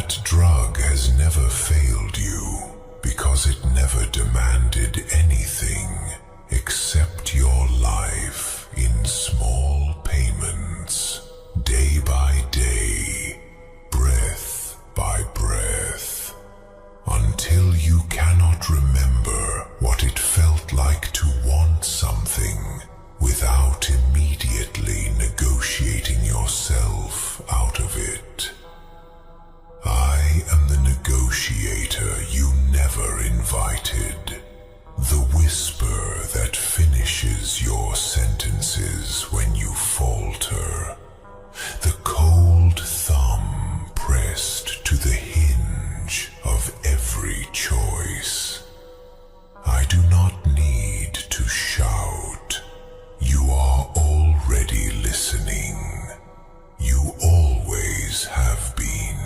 That drug has never failed you because it never demanded anything except your life in small payments, day by day, breath by breath, until you cannot remember what it felt like to want something without immediately negotiating yourself out of it. I am the negotiator you never invited, the whisper that finishes your sentences when you falter, the cold thumb pressed to the hinge of every choice. I do not need to shout. You are already listening. You always have been.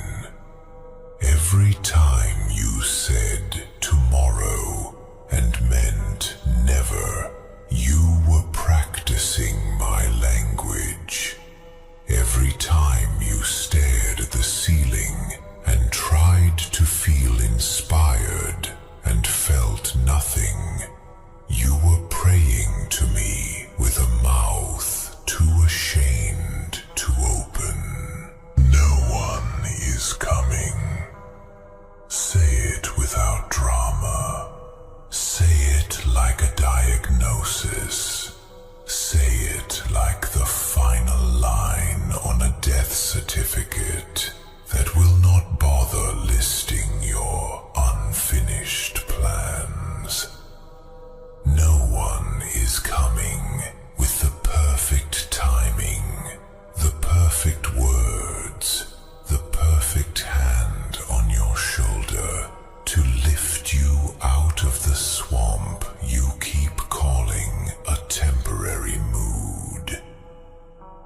Every time you said tomorrow and meant never, you were practicing my language. Every time you stared at the ceiling and tried to feel inspired and felt nothing, you were praying to me with a mouth too ashamed to open. No one is coming. Say it without drama. Say it like a diagnosis. Say it like the final line on a death certificate that will not bother listing your unfinished plans. No one is coming with the perfect timing, the perfect words, the perfect hand on your shoulder to lift you out of the swamp you keep calling a temporary mood.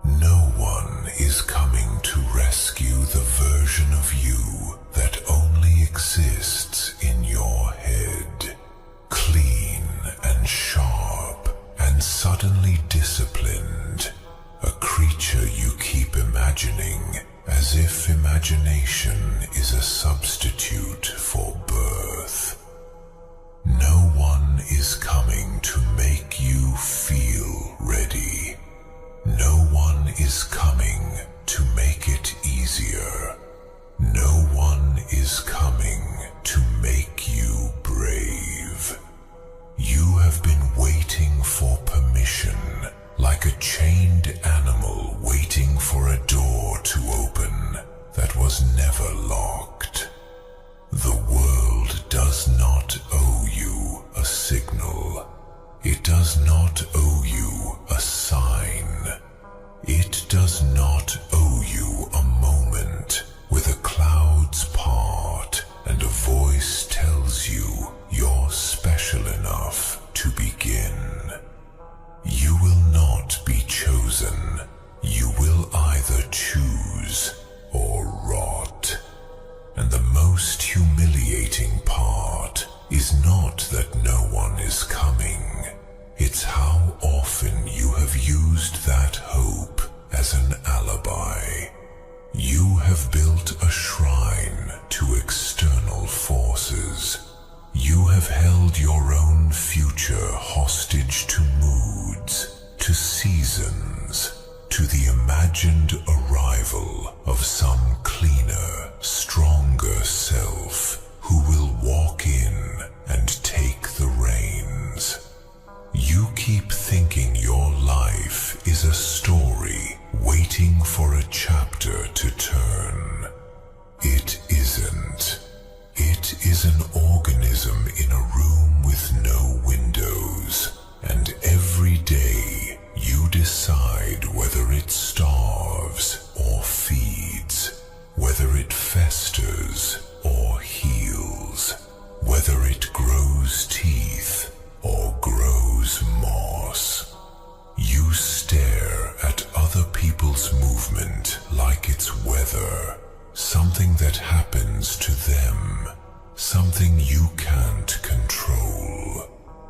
No one is coming to rescue the version of you that only exists in your head, clean and sharp and suddenly disciplined, a creature you keep imagining as if imagination is a substitute for birth. No one is coming to make you feel ready. No one is coming to make it easier. No one is coming to make you brave. You have been waiting for permission, like a chained animal waiting for a door to open that was never locked. The world does not owe you a signal. It does not owe you a sign. It does not owe you a moment where the clouds part and a voice tells you you're special enough to begin. You will not be chosen. You will either choose or rot. And the most humiliating part is not that no one is coming. It's how often you have used that hope as an alibi. You have built a shrine to external forces. You have held your own future hostage to moods, to seasons, to the imagined arrival of some cleaner, stronger self who will walk in and take the reins. You keep thinking your life is a story waiting for a chapter to turn. It isn't. It is an organism in a room with no windows, and every day you decide whether it starves or feeds, whether it festers or heals, whether it grows teeth or grows moss. You stare at other people's movement like it's weather, something that happens to them, something you can't control.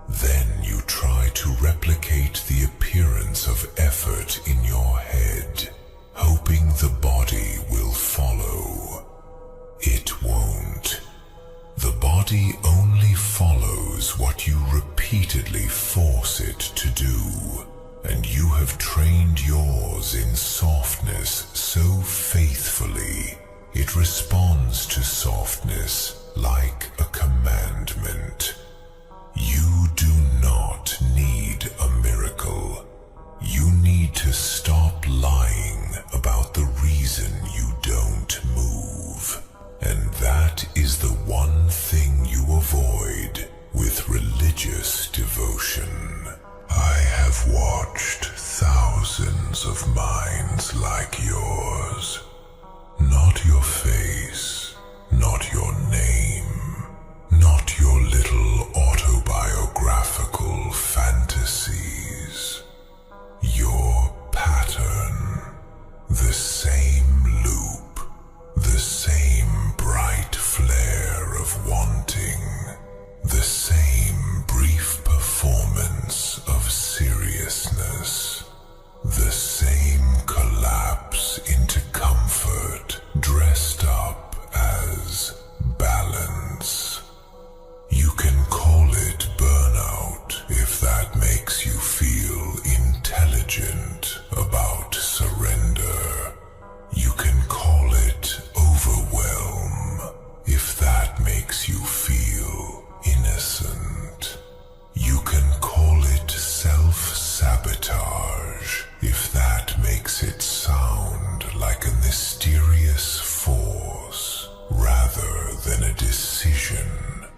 Then you try to replicate the appearance of effort in your head, hoping the body will follow. It Honesty only follows what you repeatedly force it to do, and you have trained yours in softness so faithfully, it responds to softness like a commandment. You do not need a miracle. You need to stop lying about the reason you don't move. And that is the one thing you avoid with religious devotion. I have watched thousands of minds like yours. Not your face, not your name, not your little autobiographical fantasies. Your pattern, the same loop, the same bright flare of wanting, the same brief performance of seriousness, the same collapse into comfort dressed up as balance. You can call it burnout if that makes you feel intelligent about surrender. You can call it overwhelm if that makes you feel innocent. You can call it self-sabotage if that makes it sound like a mysterious force rather than a decision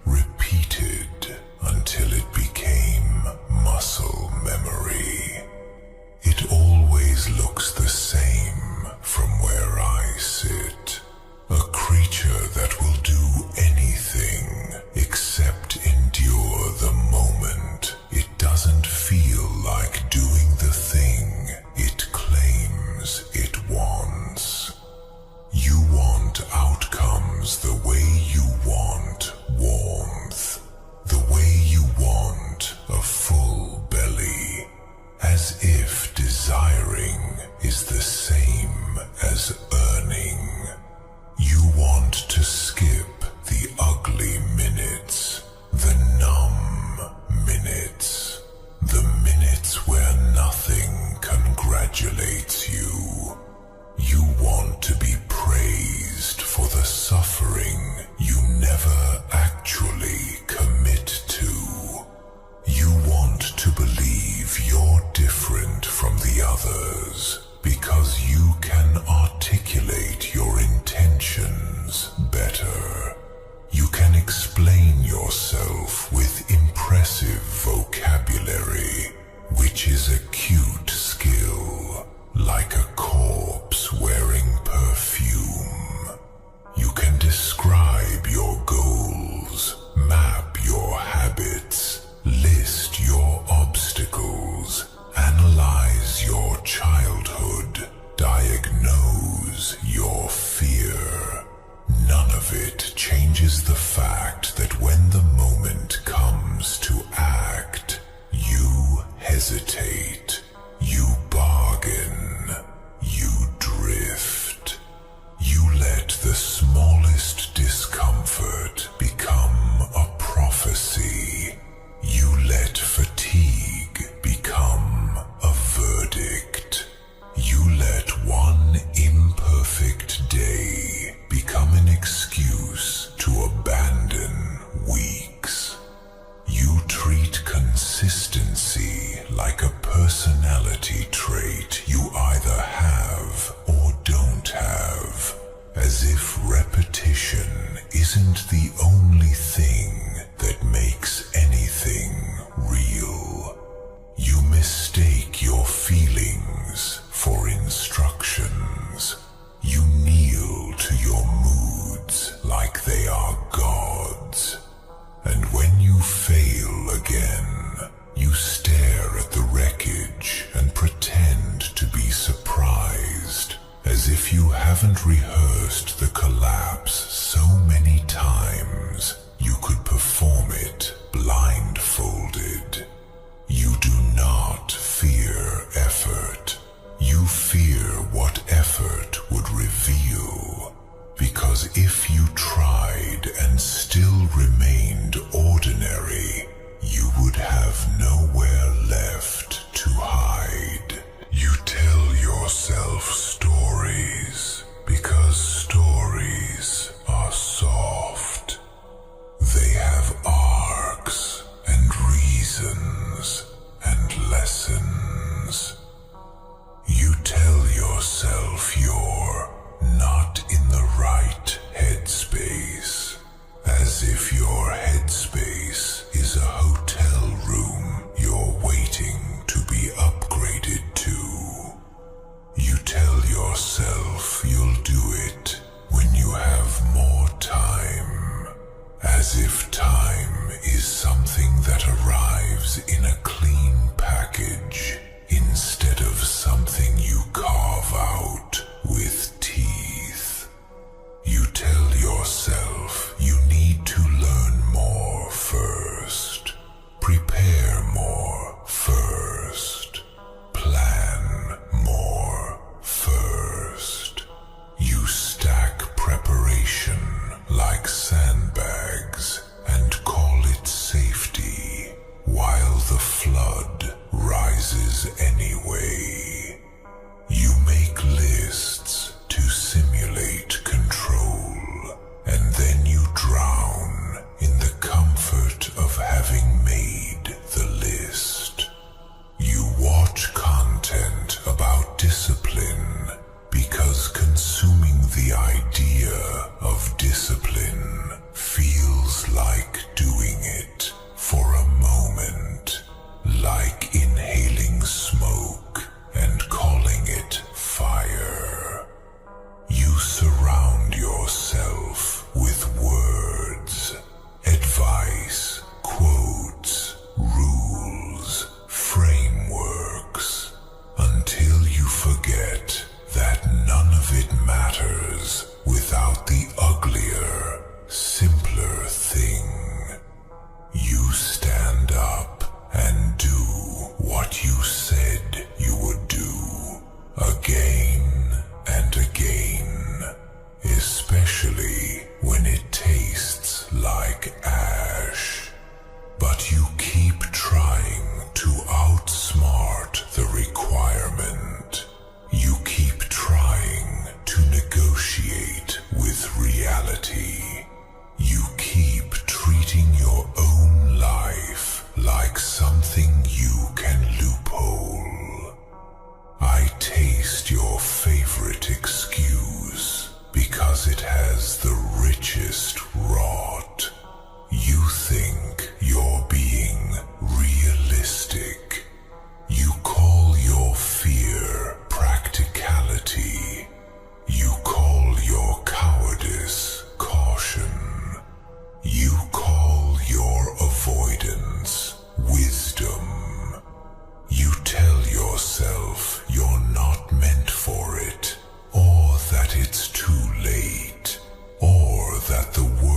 repeated until it became muscle memory. It always looks the same from where I sit. A creature that will do anything except endure the moment it doesn't feel like doing the thing it claims it wants. You want outcomes the way you want warmth, the way you want a full belly, as if desiring is the same as earning. You want to skip the ugly minutes, the numb minutes, the minutes where nothing congratulates you. You want to be praised for the suffering you never actually commit to. You want to believe you're different from the others because you can articulate your intentions better. You can explain yourself with impressive vocabulary, which is a cute skill, like a corpse wearing perfume. You can describe your goals, map your habits, list your obstacles, analyze your childhood, diagnose your fear. None of it changes the fact that when the moment comes to act, you hesitate, you bargain, you drift. You let the smallest discomfort become a prophecy. You let fatigue become a verdict. You let one imperfect day become an excuse to abandon weeks. You treat consistency like a personality trait you either have or don't have, as if repetition isn't the only thing that makes anything real. You mistake your feelings for instructions. You kneel to your moods like they are gods. And when you fail again, you stare at the wreckage and pretend to be surprised, as if you haven't rehearsed the collapse so many times you could perform Because if you tried and still remained ordinary, you would have nowhere left to hide. You tell yourself stories because stories are soft. They have arcs and reasons and lessons. You tell yourself you're not in the right headspace, as if your headspace is a hotel room you're waiting to be upgraded to. You tell yourself you'll do it when you have more time, as if time is something that arrives in a clean package instead of something you carve out with teeth. You tell yourself you need to learn more first, prepare more first, plan more first. You stack preparation like sandbags and call it safety, while the flood rises anyway. You make lists to simulate control, and then you drown in the comfort of having made the list. You watch content about discipline because consuming the idea of discipline feels like doing it for a moment, like inhaling smoke and calling it fire. You surround yourself with words, advice, quotes, rules, frameworks, until you forget that none of it matters without the uglier, simpler thing. You stand up and do what you said you would do, again and again, especially when it tastes like ash. But you keep trying to outsmart the requirement. You keep trying to negotiate with reality. You keep treating your own life like something you can loophole. I taste your favorite excuse because it has the richest rot. You think you're being realistic. You call your fear practicality. You call your cowardice caution. You call your avoidance wisdom. You tell yourself you're not meant for it, or that it's too late, or that the world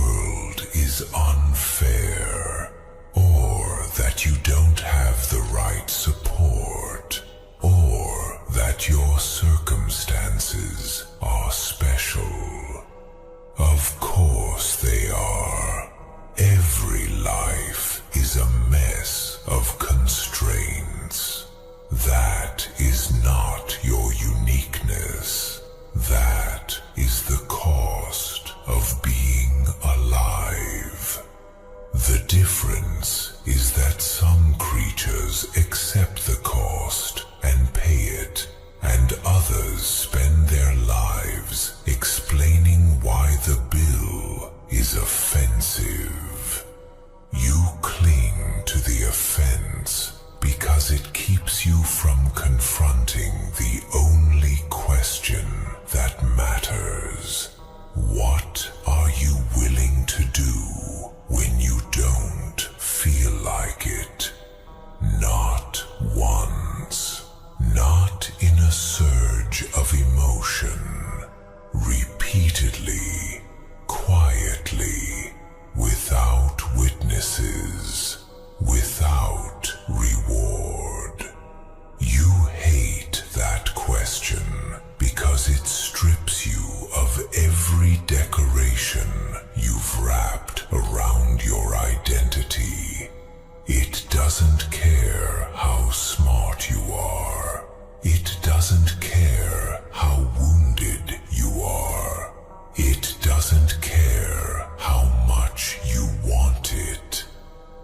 doesn't care how much you want it.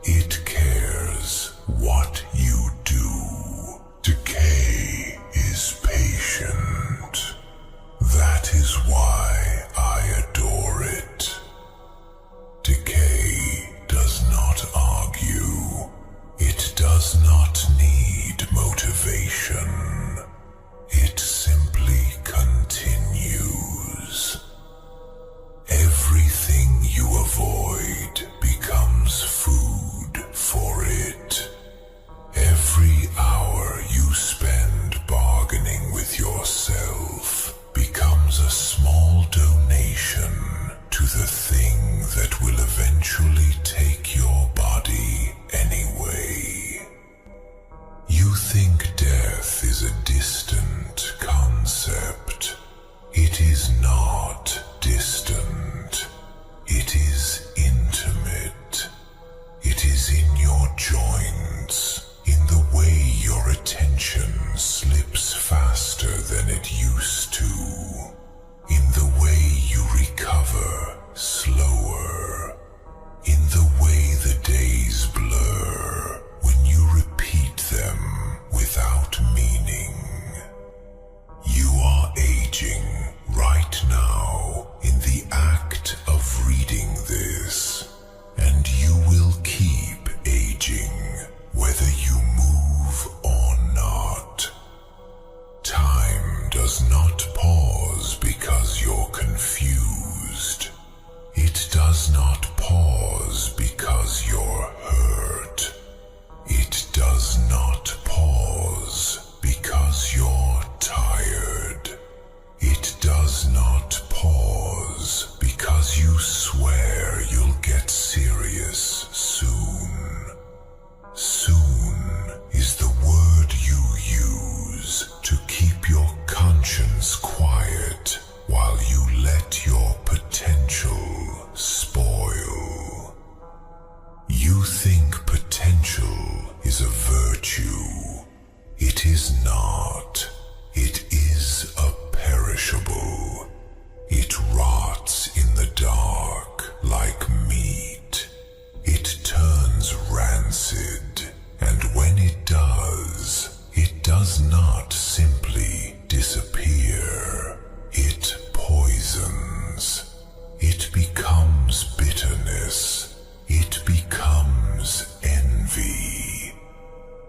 It cares what you do. Decay is patient. That is why I adore it. Decay does not argue. It does not need motivation. It simply continues. Everything you avoid becomes food for it. Every hour you spend bargaining with yourself becomes a small donation to the thing that will eventually take your body anyway. You think death is a distant concept. It is not distant. It is intimate. It is in your joints, in the way your attention slips faster than it used to, in the way you recover slower, in the way the days blur when you repeat them without meaning. You are aging right now in the act of reading this, and you will keep aging whether you move or not. Time does not pause because you're confused. It does not pause because you're hurt. It does not pause because you're tired. It does not pause because you swear you'll get serious soon. Soon is the word you use to keep your conscience quiet while you let your potential spoil. You think potential is a virtue. It is not. It is a perishable. It rots in the dark like meat. It turns rancid, and when it does not simply disappear. It poisons. It becomes bitterness. It becomes envy.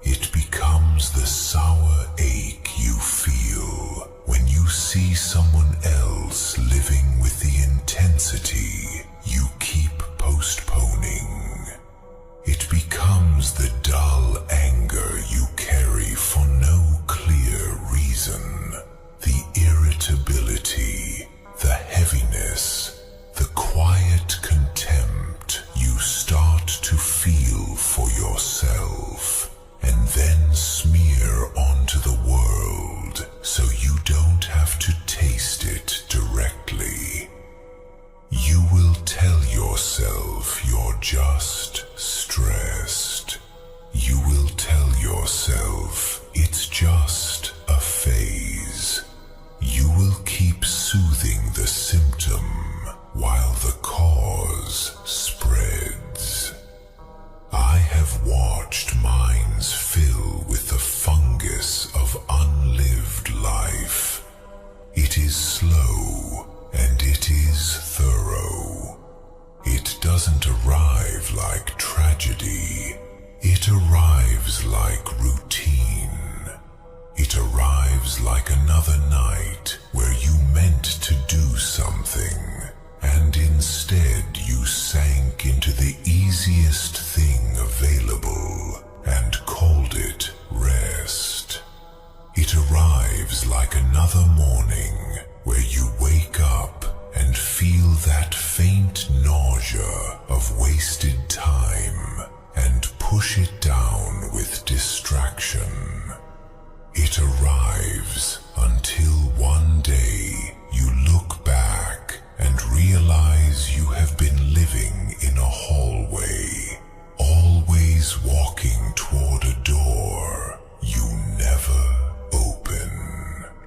It becomes the sour ache you feel when you see someone else living with the intensity you keep postponing. It becomes the dull anger you carry for no clear reason, the irritability, the heaviness, the quiet contempt you start to feel for yourself, and then smear onto the world so you don't have to taste it directly. You will tell yourself you're just stressed. You will tell yourself it's just a phase. You will keep soothing the symptom while the cause spreads. I have watched minds fill with the fungus of unlived life. It is slow and it is thorough. It doesn't arrive like tragedy. It arrives like routine. It arrives like another night where you meant to do something, and instead you sank into the easiest thing available and called it rest. It arrives like another morning where you wake up and feel that faint nausea of wasted time and push it down with distraction. It arrives until one day you look back and realize you have been living in a hallway, always walking toward a door you never open.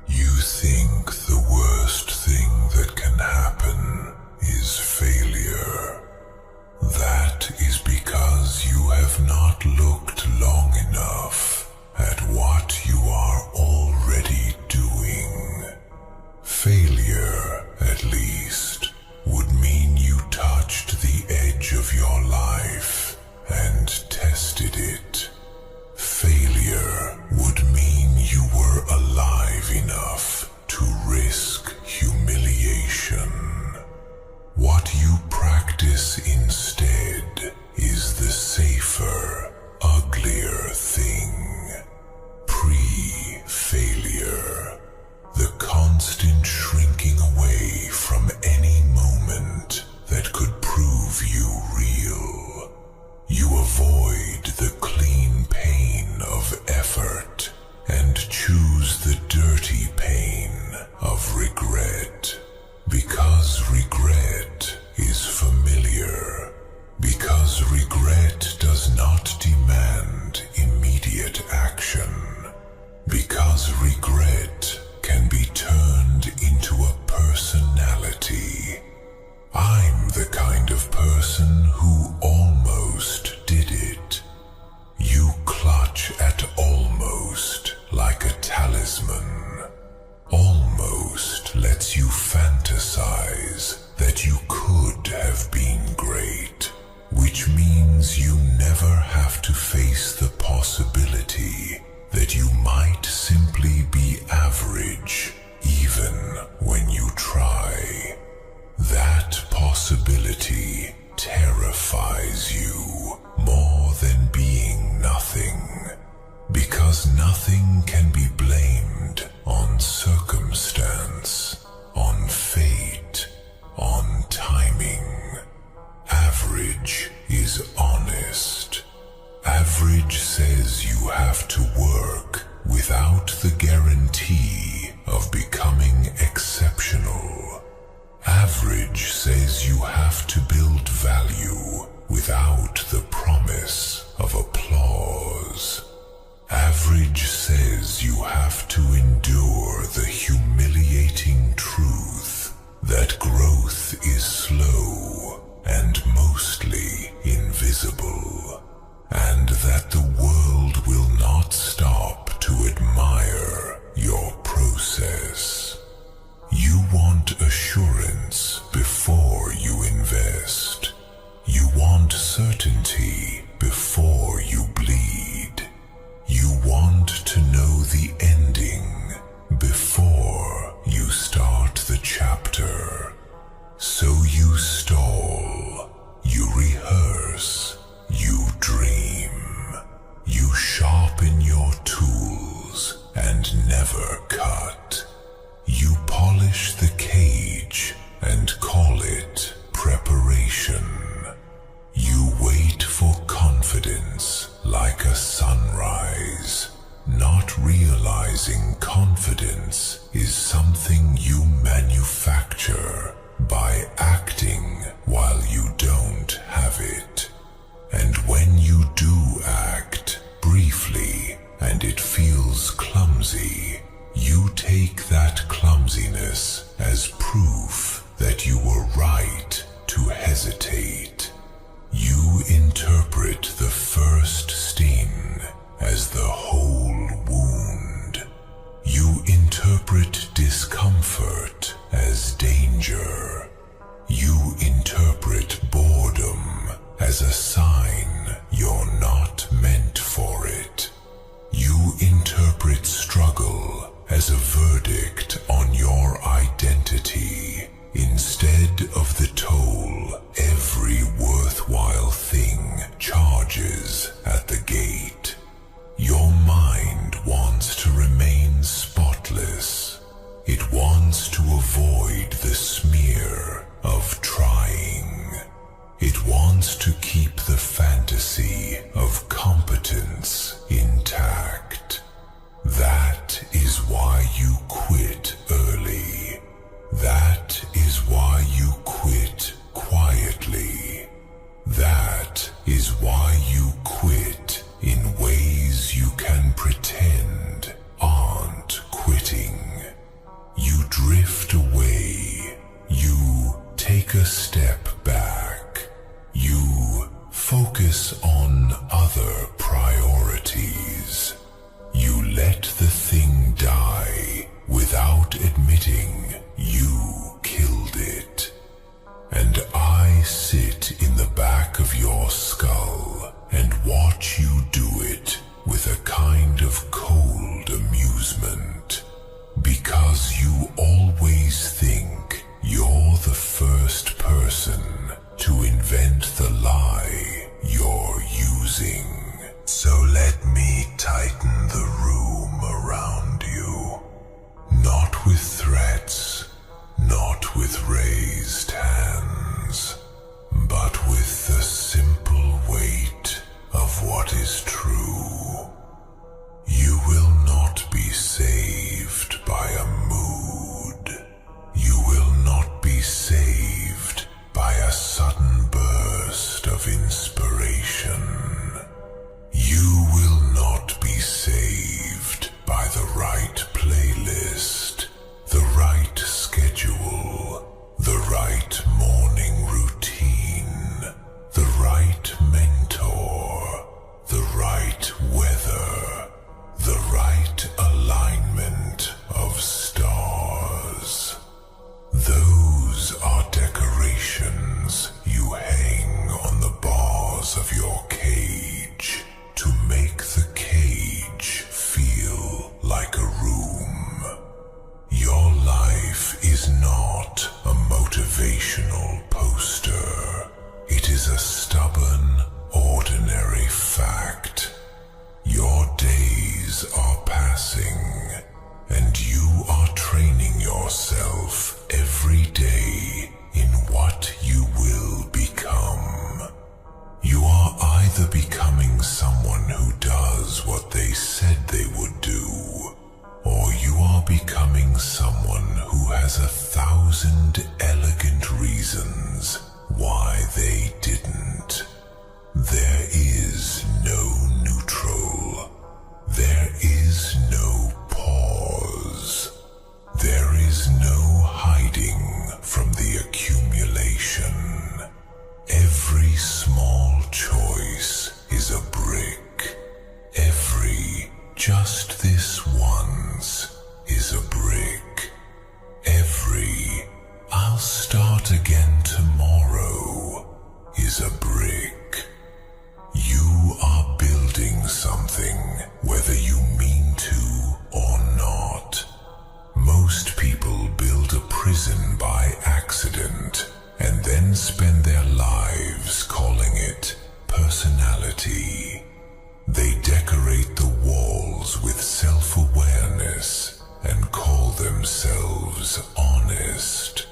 You think the worst thing that can happen is possibility terrifies you more than being nothing, because nothing can be blamed on circumstance, on fate, on timing. Average is honest. Average says you have to work without the guarantee of becoming exceptional. Average says you have to build value without the promise of applause. Average says you have to endure the humiliating truth that growth is slow and mostly invisible, and that the world will not stop to admire your process. You want assurance before you invest. You want certainty before you bleed. You want to know the ending before you start the chapter. So you stall, you rehearse, you dream, you sharpen your tools and never cut. You polish the cage and call it preparation. You wait for confidence like a sunrise, not realizing confidence is something you manufacture by acting while you don't have it. And when you do act briefly and it feels clumsy, you take that clumsiness as proof that you were right to hesitate. You interpret the first sting as the whole wound. You interpret discomfort as danger. You interpret boredom as a sign you're not meant for it. You interpret struggle as a verdict on your identity instead of the toll every worthwhile thing charges at the gate. Your mind wants to remain spotless. It wants to avoid the smear of trying. It wants to keep the fantasy of competence intact. That is why you quit early. That is why you quit quietly. That is why you quit in ways you can pretend aren't quitting. You drift away. You take a step back. You focus on other priorities. You let the thing die without admitting you killed it. And I sit in the back of your skull and watch you do it with a kind of cold amusement, because you always think you're the first person to invent the lie you're using. So let me tighten the room around you, not with threats, not with raised hands, but with the simple weight of what is true. You will not be saved by a mood. You will not be saved by a sudden burst of inspiration. You will not be saved by the right playlist, the right schedule, the right morning routine, the right mentor, the right weather, the right alignment of stars. Those are decorations you hang on the bars of your cage to make the cage feel like a room. Your life is not a motivational poster. is a stubborn, ordinary fact. Your days are passing, and you are training yourself every day in what you will become. You are either becoming someone who does what they said they would do, or you are becoming someone who has 1,000 elegant reasons why they didn't. There is no neutral. There is no pause. There is no hiding from the accumulation. Every small choice is a brick. Every just this once is a brick. Every I'll start again tomorrow is a brick. You are building something, whether you mean to or not. Most people build a prison by accident and then spend their lives calling it personality. They decorate the walls with self-awareness and call themselves honest.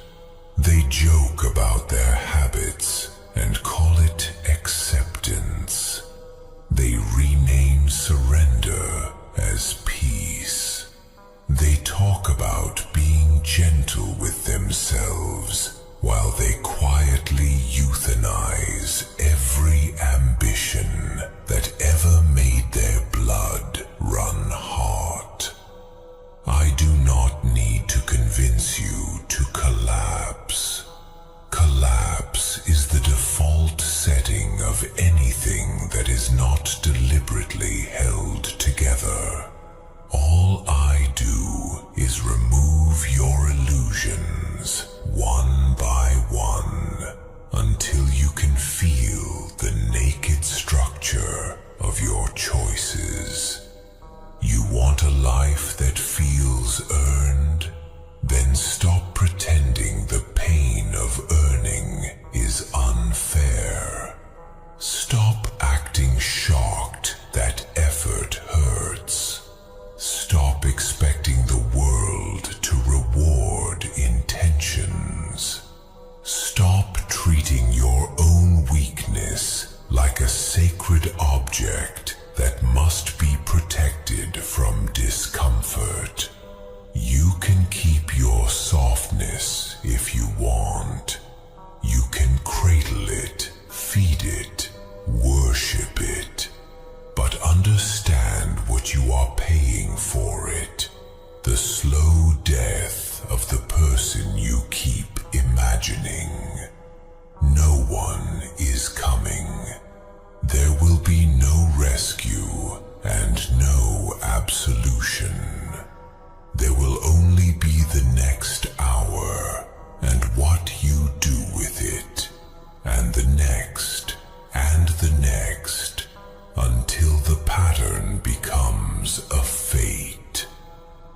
They joke about their habits and call it acceptance. They rename surrender as peace. They talk about being gentle with themselves while they quietly euthanize every ambition that ever made their blood run hot. I do not need to convince you to collapse. Collapse is the default setting of anything that is not deliberately held together. All I do is remove your illusions one by one until you can feel the naked structure of your choices. You want a life that feels earned? Then stop pretending the pain of earning is unfair. Stop acting shocked that effort hurts. Stop expecting the world to reward intentions. Stop treating your own weakness like a sacred object that must be protected from discomfort. You can keep your softness if you want. You can cradle it, feed it, worship it. But understand what you are paying for it. The slow death of the person you keep imagining. No one is coming. There will be no rescue and no absolution. There will only be the next hour and what you do with it, and the next, and the next, until the pattern becomes a fate.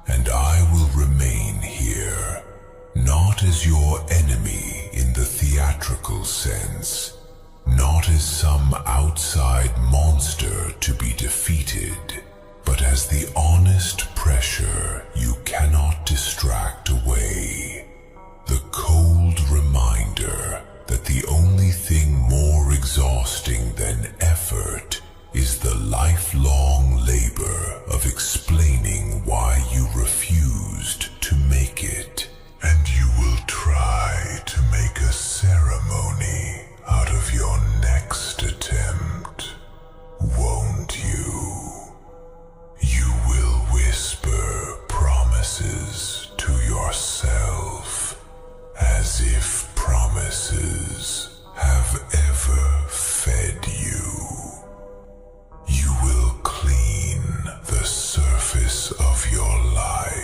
And I will remain here, not as your enemy in the theatrical sense, not as some outside monster to be defeated, but as the honest pressure you cannot distract away. The cold reminder that the only thing more exhausting than effort is the lifelong labor of explaining why you refused to make it. And you will try to make a ceremony out of your next attempt, won't you? You will whisper promises to yourself, as if promises have ever fed you. You will clean the surface of your life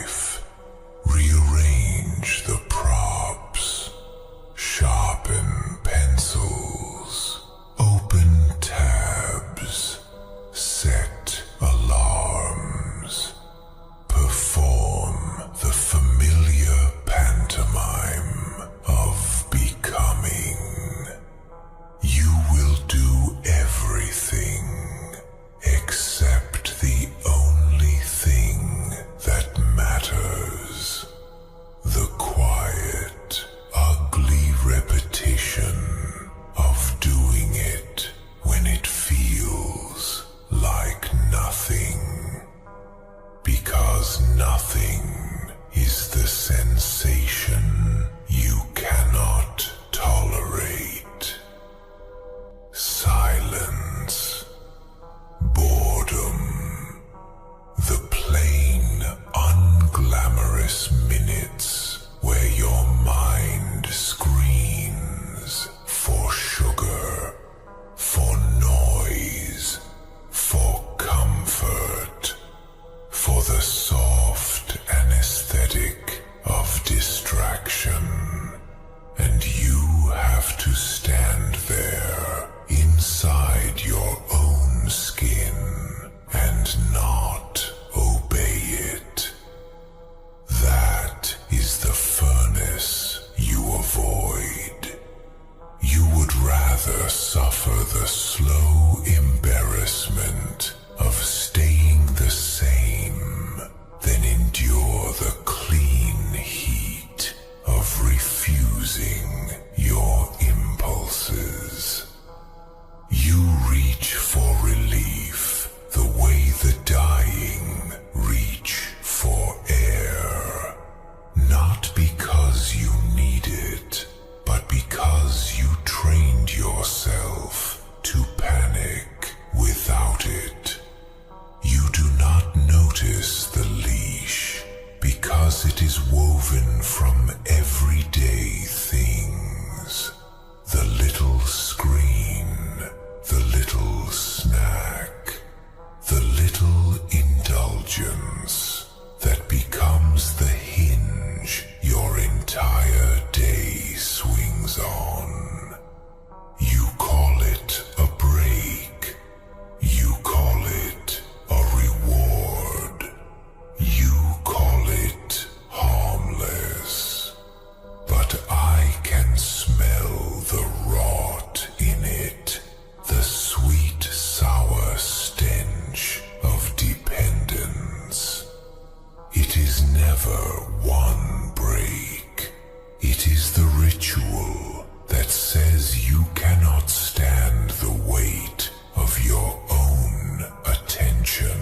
rather suffer the slow embarrassment of staying the same than endure the clean heat of refusing your impulses. You reach for relief the way the dying reach for air, not because you need it, but because you trained yourself to panic without it. You do not notice the leash because it is woven from everyday things. The little screen, the little snack, the little indulgence that becomes the hinge your entire day swings on. You call it a break. You call it a reward. You call it harmless. But I can smell the rot in it, the sweet, sour stench of dependence. It is never one break. It is the ritual that says you cannot stand the weight of your own attention.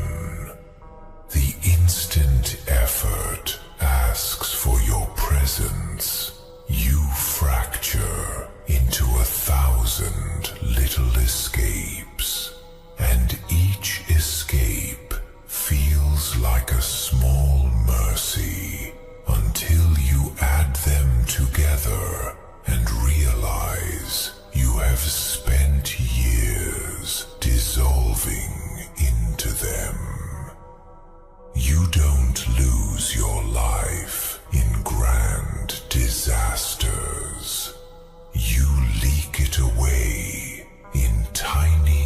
The instant effort asks for your presence. You fracture into 1,000 little escapes, and each escape feels like a small mercy until you add them together and realize you have spent years dissolving into them. You don't lose your life in grand disasters. You leak it away in tiny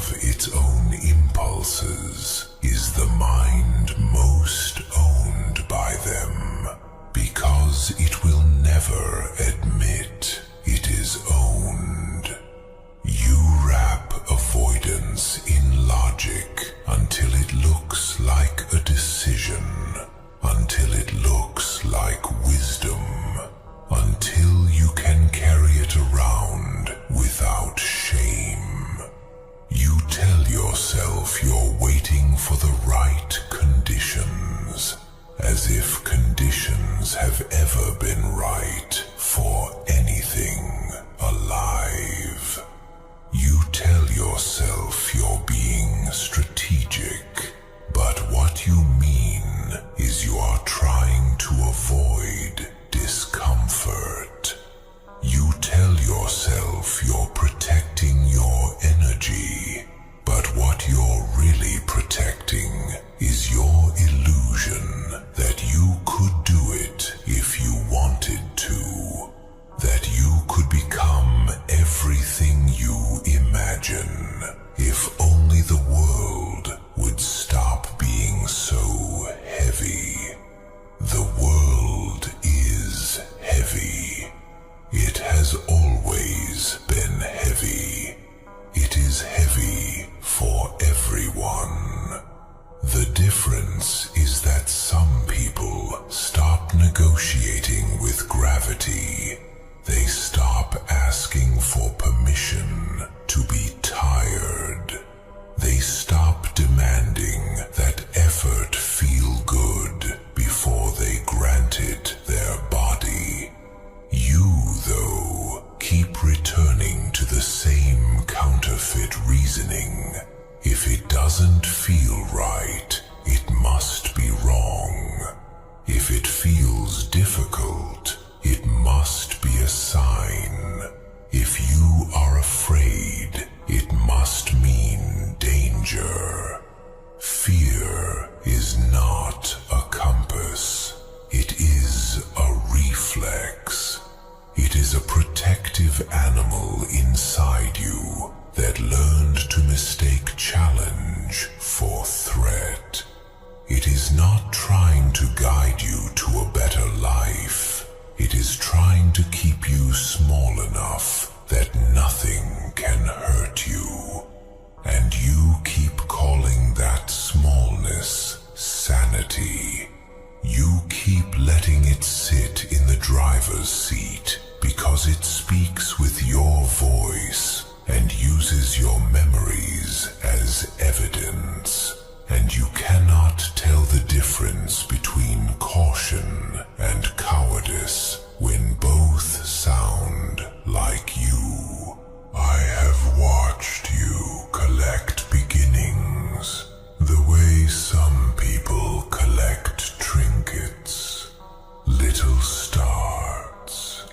of its own impulses is the mind most owned by them, because it will never admit it is owned. You wrap avoidance in logic until it looks like a decision, until it looks like wisdom, until you can carry it around without shame. You tell yourself you're waiting for the right conditions, as if conditions have ever been right for anything alive. You tell yourself you're being strategic, but what you mean is you are trying to avoid discomfort. You tell yourself you're protecting your energy, but what you're really protecting is your illusion that you could do it if you wanted to, that you could become everything you imagine if only the world would stop being so heavy. The world is heavy. It has always been heavy. It is heavy for everyone. The difference is that some people stop negotiating with gravity. They stop asking for permission to be tired. They stop demanding that effort feel good before they grant it their body. You, though, keep returning to the same counterfeit reasoning. If it doesn't feel right, it must be wrong. If it feels difficult, it must be a sign. If you are afraid, it must mean danger. Fear is not a compass. It is a reflex. It is a protective animal inside you that learned to mistake challenge for threat. It is not trying to guide you to a better life. It is trying to keep you small enough that nothing can hurt you. And you keep calling that smallness sanity. You keep letting it sit in the driver's seat because it speaks with your voice and uses your memories as evidence. And you cannot tell the difference between caution and cowardice when both sound like you. I have watched you collect beginnings, the way some people collect trinkets, little starts,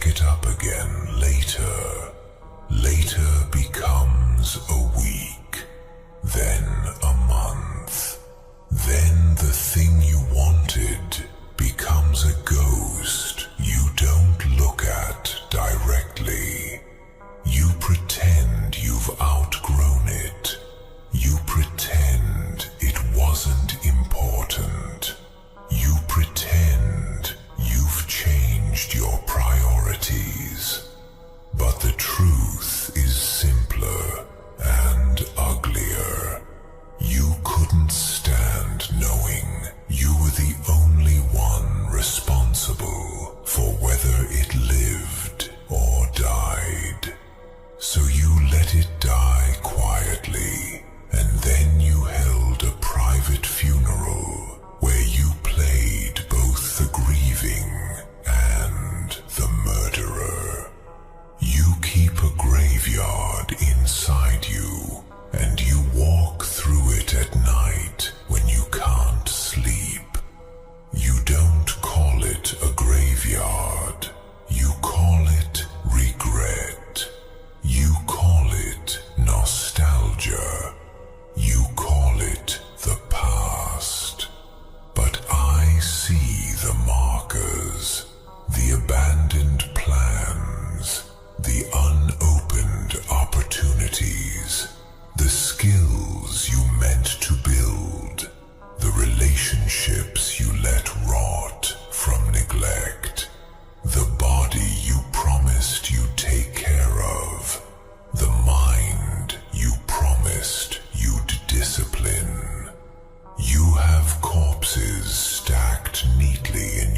pick it up again later. Later becomes a week, then a month. Then the thing you wanted becomes a ghost you don't look at directly. You pretend you've outgrown it. You pretend it wasn't important. You pretend you've changed your priorities. But the truth is simpler and uglier. You couldn't stand knowing you were the only one responsible for whether it lived or died. So you let it die quietly, and then you held a private funeral where you played both the grieving and the murderer. You keep a graveyard inside you, and you walk through it at night when you can't sleep. You don't call it a graveyard. You call it regret. You call it nostalgia. You call it the past. But I see the markers, the abandoned plans, the unopened opportunities, the skills you meant to build, the relationships you let rot from neglect, the body you promised you'd take care of, the mind you promised you'd discipline. You have corpses stacked neatly in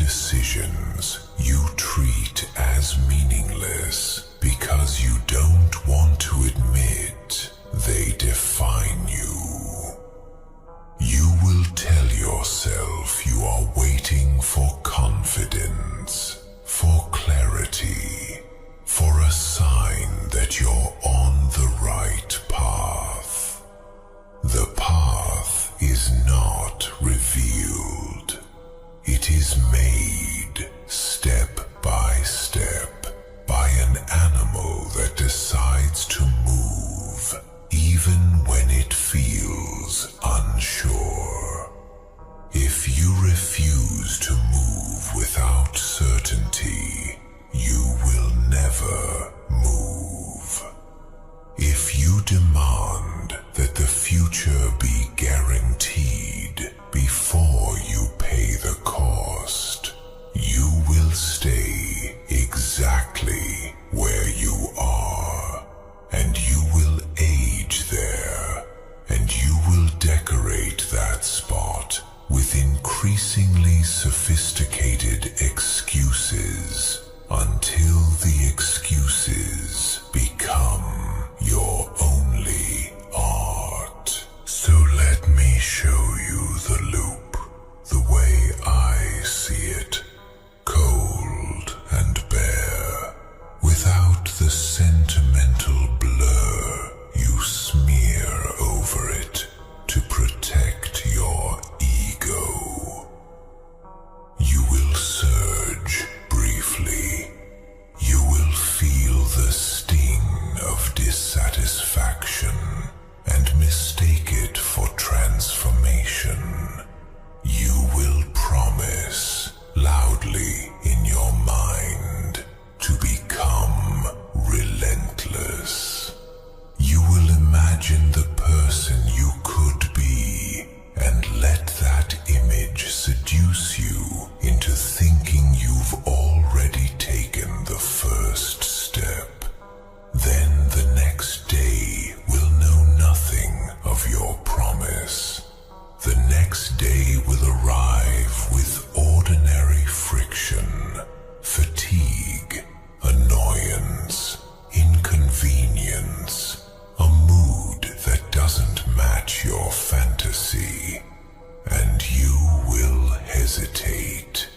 decisions you treat as meaningless because you don't want to admit they define you. You will tell yourself you are waiting for confidence, for clarity, for a sign that you're on the right path. The path is not revealed. It is made step by step by an animal that decides to move even when it feels unsure. If you refuse to move without certainty, you will never move. If you demand that the future be guaranteed before you pay the cost, you will stay exactly where you are, and you will age there, and you will decorate that spot with increasingly sophisticated excuses until the excuses become your only art. So let me show you the loop, the way I see it, cold and bare, without the sentimental blur you smear over it to protect your ego. You will surge briefly. You will feel the sting of dissatisfaction and mistake it for transformation. You will promise loudly in your mind to become relentless. You will imagine the person you could be and let that image seduce you into thinking you've already taken the first step. Then the next day will know nothing of your promise. The next day will arrive with ordinary friction, fatigue, annoyance, inconvenience, a mood that doesn't match your fantasy, and you will hesitate.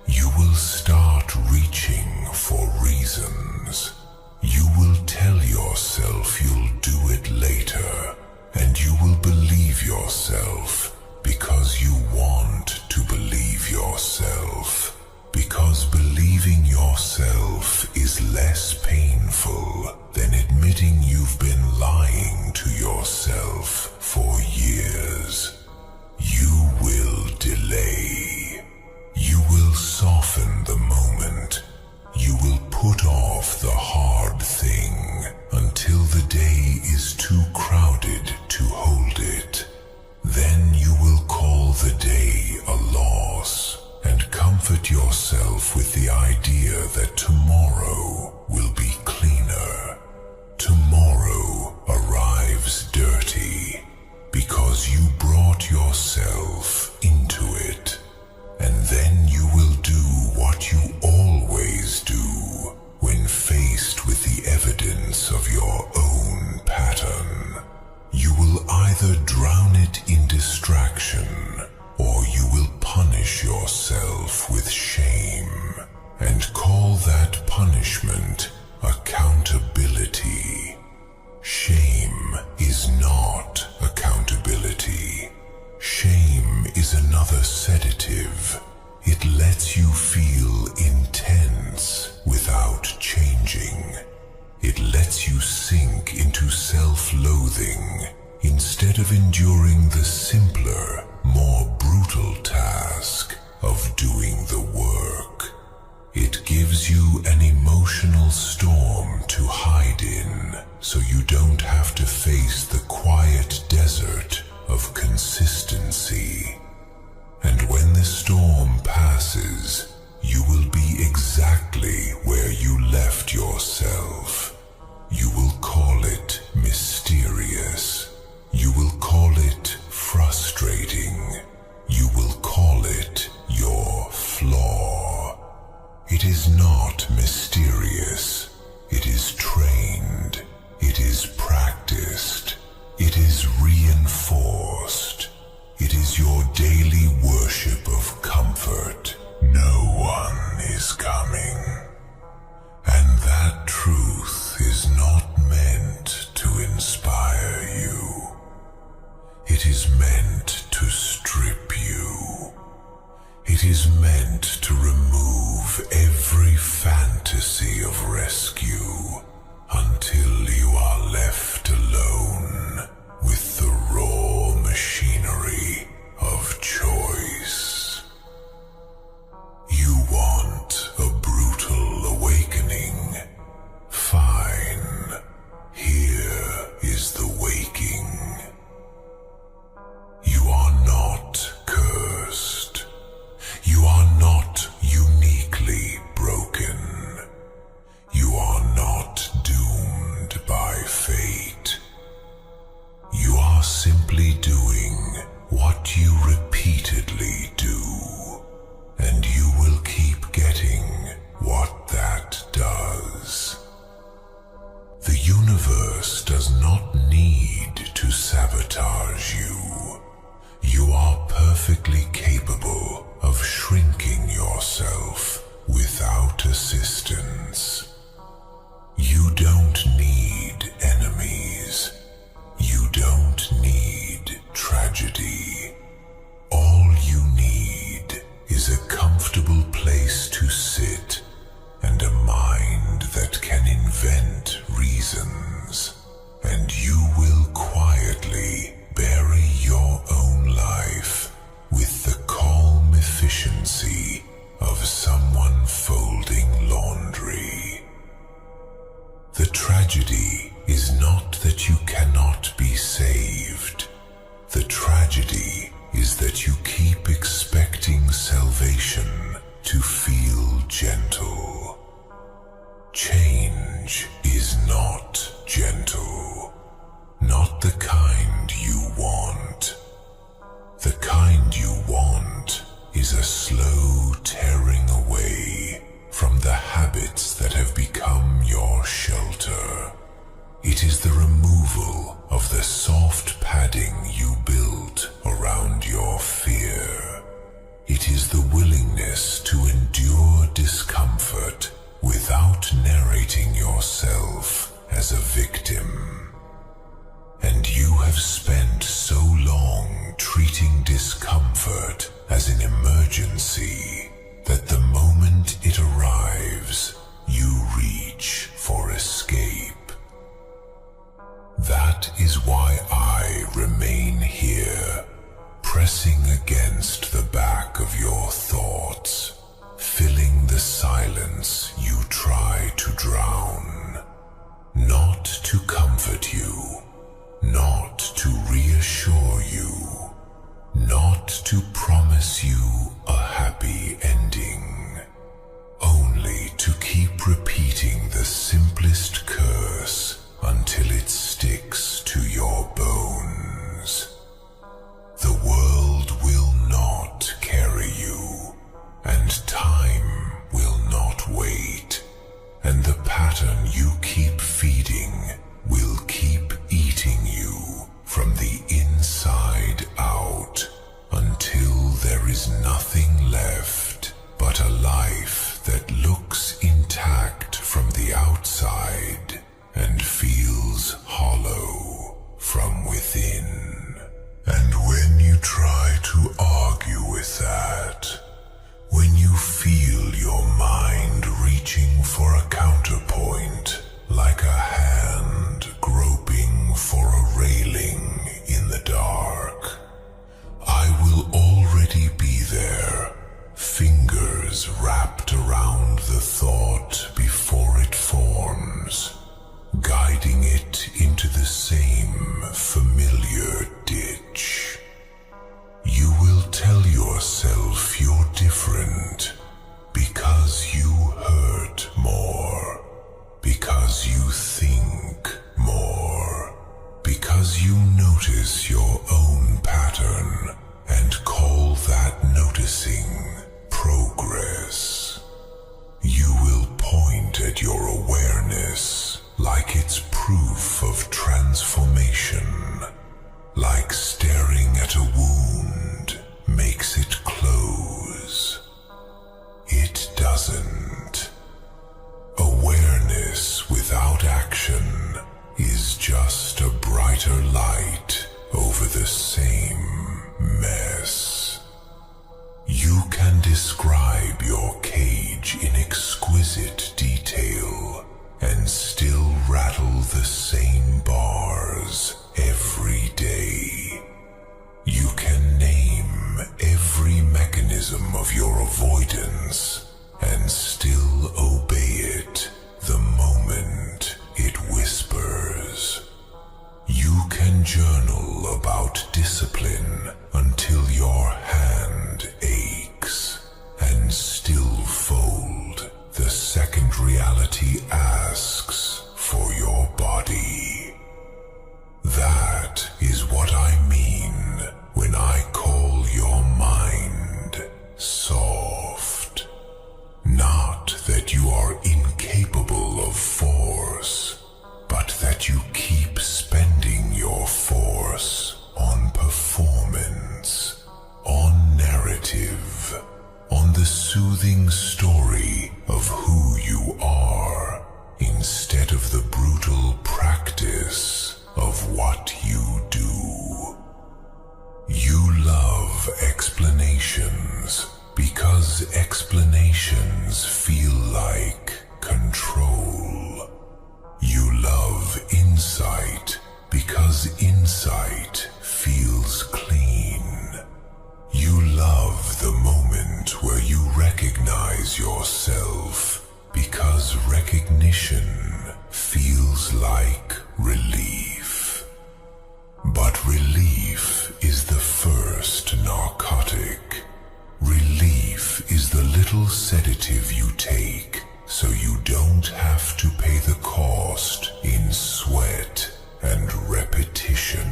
You will start reaching for reasons. You will tell yourself you'll do it later, and you will believe yourself because you want to believe yourself, because believing yourself is less painful than admitting you've been lying to yourself for years. You will delay. You will soften the moment. You will put off the hard thing until the day is too crowded to hold it. Then you will call the day a loss and comfort yourself with the idea that tomorrow will be cleaner. Tomorrow arrives dirty because you brought yourself into it. And then you will do what you always do when faced with the evidence of your own pattern. You will either drown it in distraction, or you will punish yourself with shame, and call that punishment accountability. Shame is not accountability. Shame is another sedative. It lets you feel intense without changing. It lets you sink into self-loathing instead of enduring the simpler, more brutal task of doing the work. It gives you an emotional storm to hide in, so you don't have to face the quiet desert of consistency. And when the storm passes, you will be exactly where you left yourself. You will call it mysterious. You will call it frustrating. It is meant to remove every fantasy of rescue until you are left alone with the raw machinery of choice. You want a brutal awakening? Fine. Here is the waking. You are not cursed. You are not uniquely broken. You are not doomed by fate. You are simply doing what you repeatedly do, and you will keep getting what that does. The universe does not need to sabotage you. You are perfectly capable of shrinking yourself without assistance. You don't need enemies. You don't need tragedy. All you need is a comfortable place to sit and a mind that can invent reasons, and you will quietly bury your own life with the calm efficiency of someone folding laundry. The tragedy is not that you cannot be saved. The tragedy is that you keep expecting salvation to feel gentle. Change is not gentle, not the kind you want. The kind you want is a slow tearing away from the habits that have become your shelter. It is the removal of the soft padding you built around your fear. It is the willingness to endure discomfort without narrating yourself as a victim. And you have spent so long treating discomfort as an emergency that the moment it arrives, you reach for escape. That is why I remain here, pressing against the back of your thoughts, filling the silence you try to drown. Not to comfort you, not to reassure you, not to promise you a happy ending, only to keep repeating the simplest curse until it sticks to your bones. The world will not carry you, and time will not wait, and the pattern you keep feeding will keep eating you from the inside out until there is nothing left but a life that looks intact from the outside and feels hollow from within. And when you try to argue with that, when you feel your mind reaching for a counterpoint, like a hand groping for a railing in the dark, I will already be there, fingers wrapped around the thought before it forms, guiding it into the same familiar ditch. You will tell yourself you're different because you hurt more, because you think more, because you notice your own pattern and call that noticing progress. You will describe your cage in exquisite detail and still rattle the same bars every day. You can name every mechanism of your avoidance and still obey it the moment it whispers. You can journal about discipline until your hand aches and still fold the second reality asks for your body. That is what I mean when I call your mind soft. Not that you are incapable of force, but that you keep spending your force on performance, on narrative, on the soothing story of who you are, instead of the brutal practice of what you do. You love explanations because explanations feel like control. You love insight because insight feels clean. You love the moment where you recognize yourself because recognition feels like relief. But relief is the first narcotic. Relief is the little sedative you take so you don't have to pay the cost in sweat and repetition.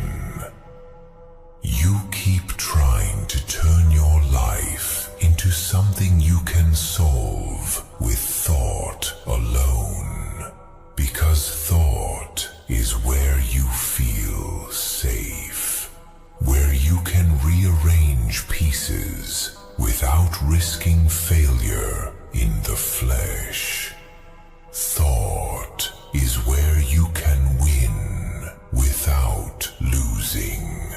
You keep trying to turn your life into something you can solve with thought alone, because thought is where you feel safe, where you can rearrange pieces without risking failure in the flesh. Thought is where you can win without losing.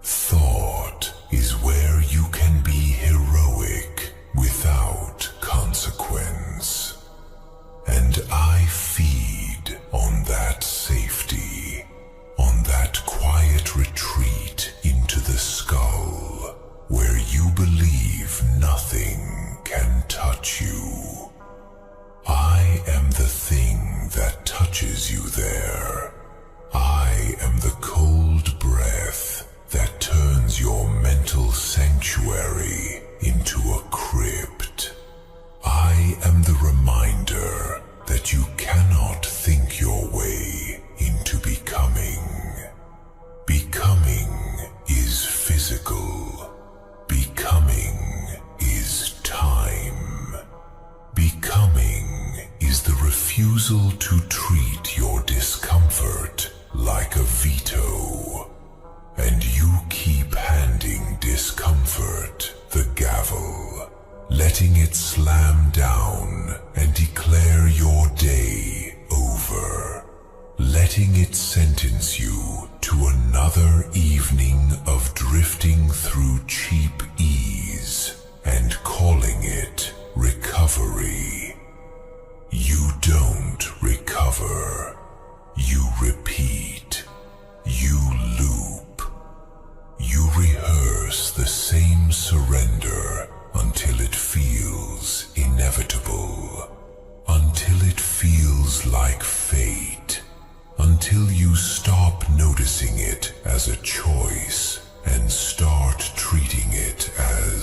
Thought is where you can be heroic without consequence. And I feed on that safety, on that quiet retreat into the skull, where you believe nothing can touch you. I am the thing that touches you there. I am the cold breath that turns your mental sanctuary into a crypt. I am the reminder that you cannot think your way into becoming. Becoming is physical. Becoming is time. Becoming is the refusal to treat your discomfort like a veto. And you keep handing discomfort the gavel, letting it slam down and declare your day over, letting it sentence you to another evening of drifting through cheap ease and calling it recovery. You don't recover. You repeat. You loop. You rehearse the same surrender until it feels inevitable, until it feels like fate, until you stop noticing it as a choice and start treating it as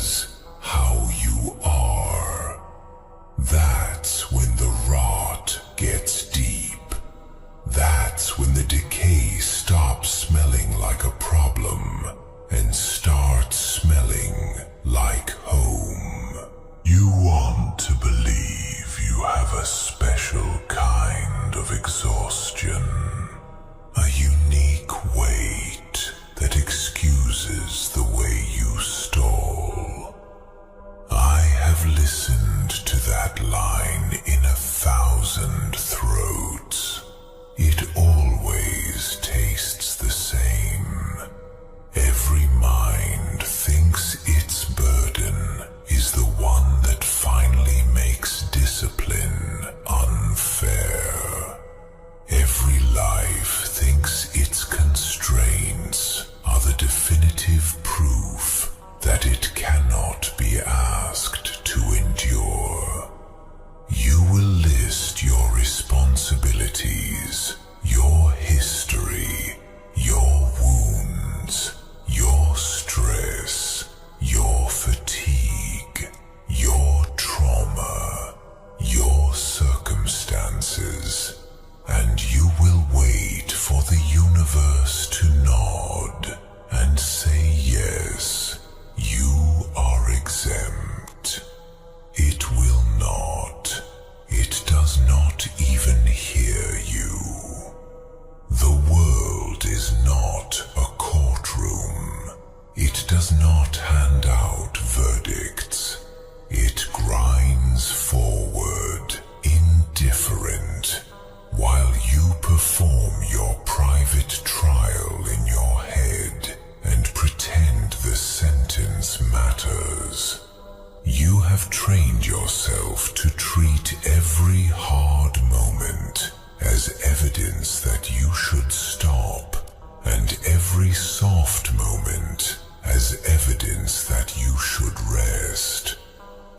have trained yourself to treat every hard moment as evidence that you should stop, and every soft moment as evidence that you should rest.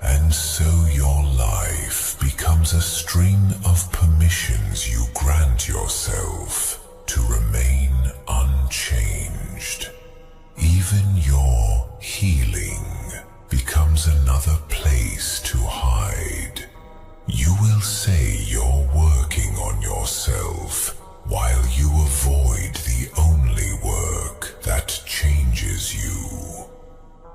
And so your life becomes a string of permissions you grant yourself to remain unchanged. Even your healing becomes another place to hide. You will say you're working on yourself while you avoid the only work that changes you.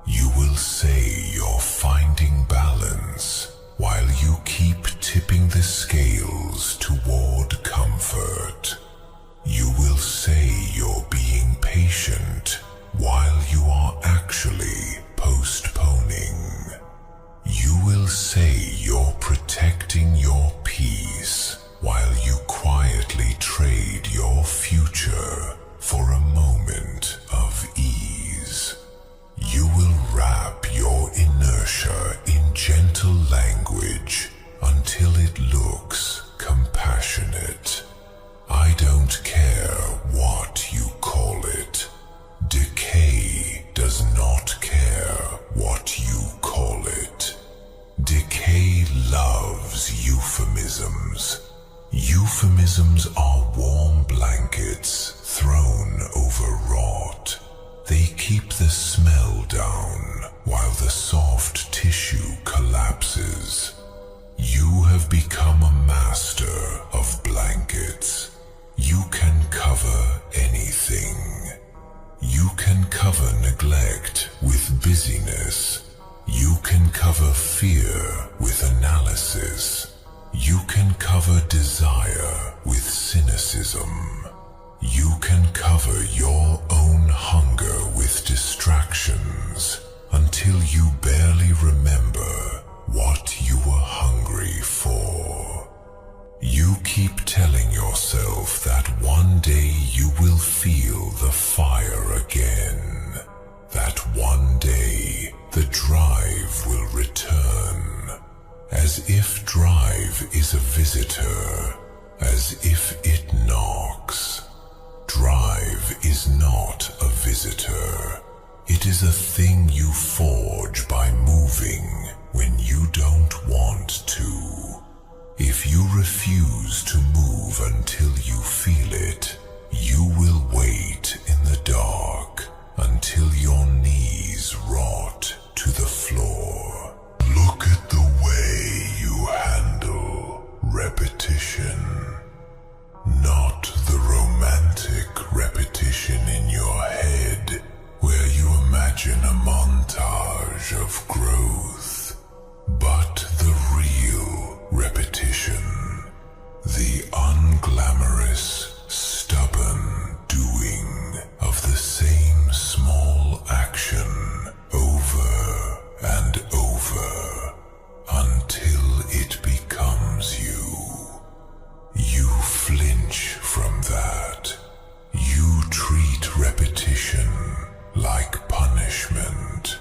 You will say you're finding balance while you keep tipping the scales toward comfort. You will say you're being patient while you are actually postponing. You will say you're protecting your peace while you quietly trade your future for a moment of ease. You will wrap your inertia in gentle language until it looks compassionate. I don't care what you call it. Decay does not care what you call it. Decay loves euphemisms. Euphemisms are warm blankets thrown over rot. They keep the smell down while the soft tissue collapses. You have become a master of blankets. You can cover anything. You can cover neglect with busyness. You can cover fear with analysis. You can cover desire with cynicism. You can cover your own hunger with distractions until you barely remember what you were hungry for. You keep telling yourself that one day you will feel the fire again, that one day the drive will return, as if drive is a visitor, as if it knocks. Drive is not a visitor. It is a thing you forge by moving when you don't want to. If you refuse to move until you feel it, you will wait in the dark until your knees rot to the floor. Look at the way you handle repetition. Not the romantic repetition in your head where you imagine a montage of growth, but the real repetition, the unglamorous, stubborn doing of the same small action over and over until it becomes you. You flinch from that. You treat repetition like punishment.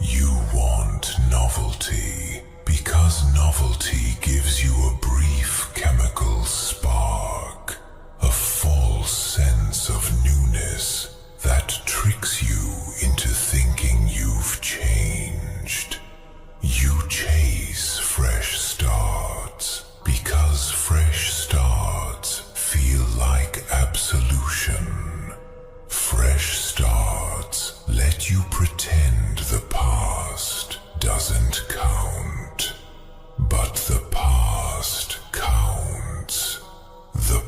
You want novelty because novelty gives you a brief chemical spark, a false sense of newness that tricks you into thinking you've changed. You chase fresh starts because fresh starts feel like absolution. Fresh starts let you pretend the past doesn't count, but the past counts. The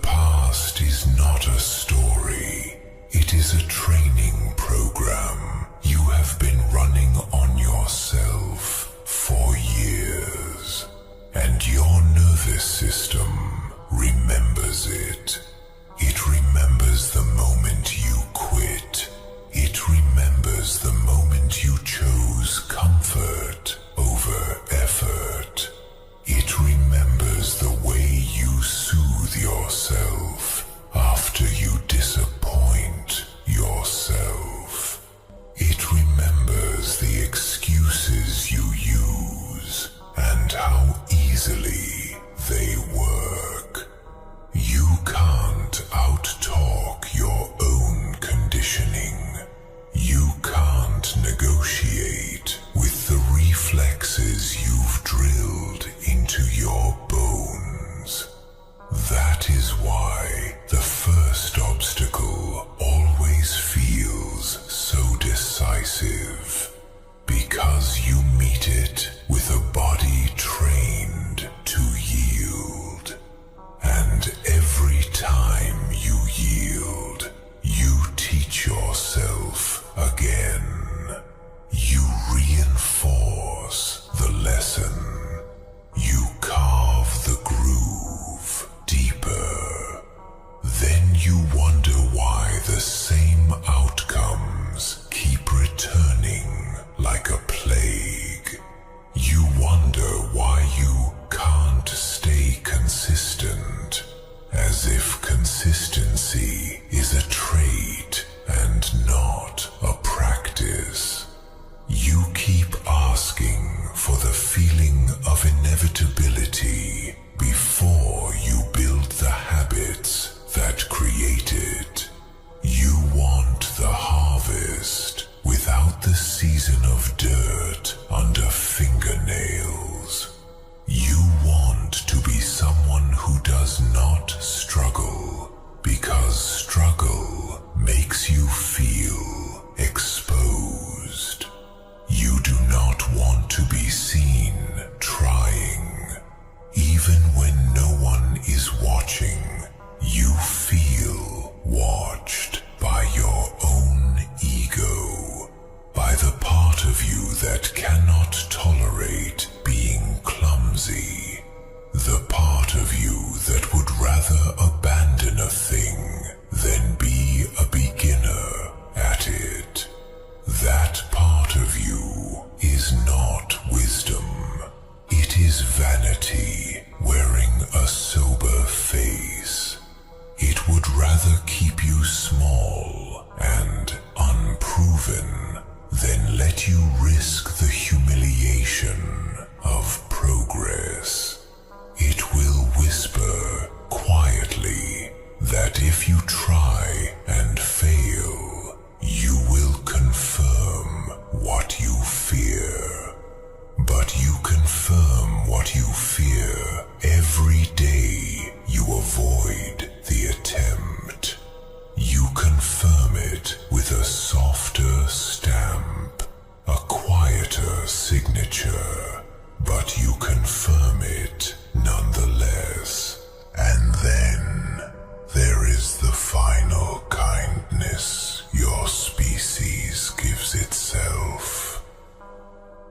picture, but you confirm it nonetheless. And then there is the final kindness your species gives itself.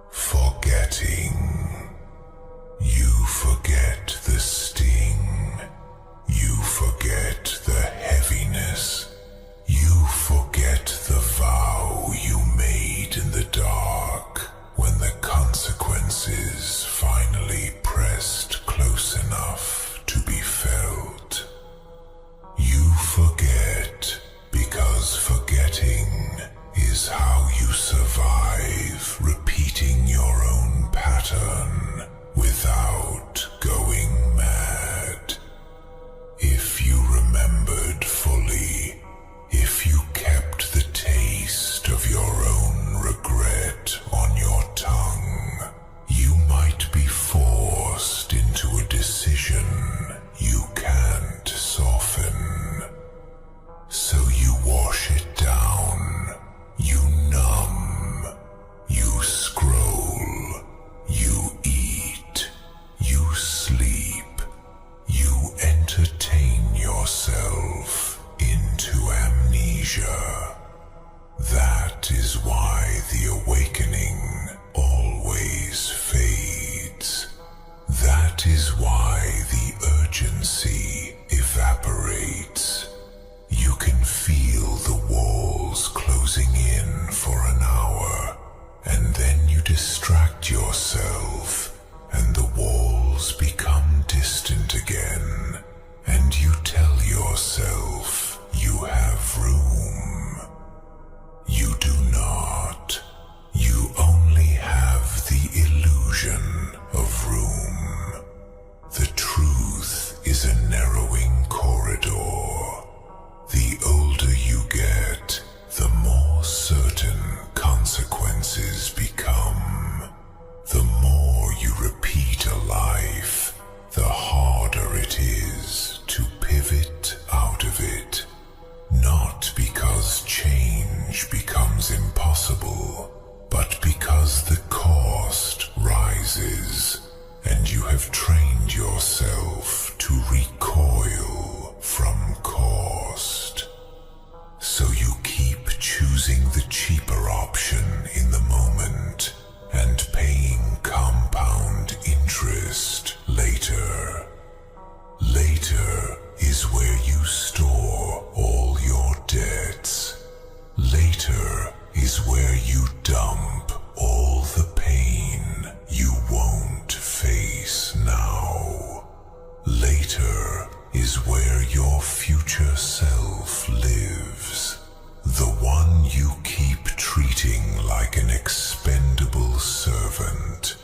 Forgetting. You forget the sting. You forget the heaviness. You forget the vow you made in the dark when the consequences finally pressed close enough to be felt. You forget because forgetting is how you survive repeating your own pattern without going mad. If you remembered fully, if you kept the taste of your own regret on your tongue, you might be forced into a decision you can't soften. So you wash it down, you numb, you scroll, you eat, you sleep, you entertain yourself into amnesia. That is why the awakening always fades. That is why the urgency evaporates. You can feel the walls closing in for an hour, and then you distract yourself, and the walls become distant again, and you tell yourself you have room. You do not. You only have the illusion of room. The truth is a narrowing corridor. The older you get, the more certain consequences become. The more you repeat a life, the harder it is to pivot out of it. Not because change becomes impossible, but because the cost rises, and you have trained yourself to recoil from cost. So you keep choosing the cheaper option in the moment and paying compound interest later. Later is where you store all your debts. Later is where you dump all the pain you won't face now. Later is where your future self lives. The one you keep treating like an expendable servant.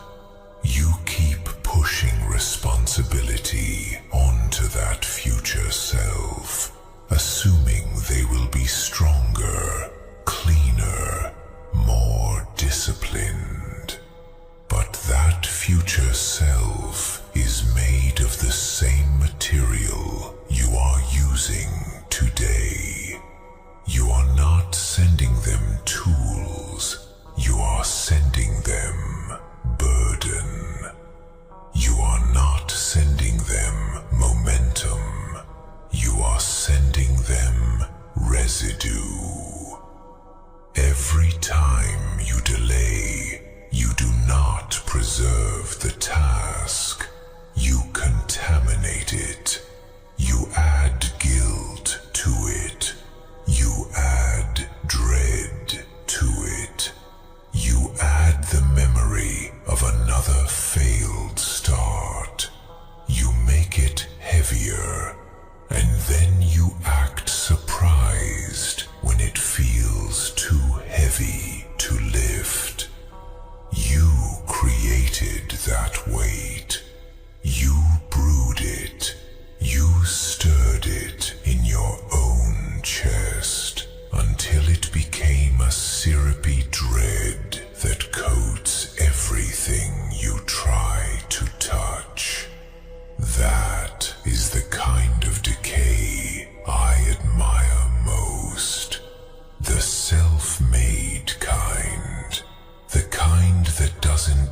You keep pushing responsibility onto that future self, assuming they will be stronger, cleaner, more disciplined. But that future self is made of the same material you are using today. You are not sending them tools, you are sending them burden. You are not sending them momentum, you are sending them residue. Every time you delay, you do not preserve the task, you contaminate it. You add guilt to it. You add dread to it. You add the memory of another failed start. You make it heavier, and then you act surprised when it feels too heavy to lift. You created that weight. You brewed it. You stirred it in your own chest until it became a syrupy dread that coats everything you try to touch. That is the kind of decay I admire most. The self-made kind. The kind that doesn't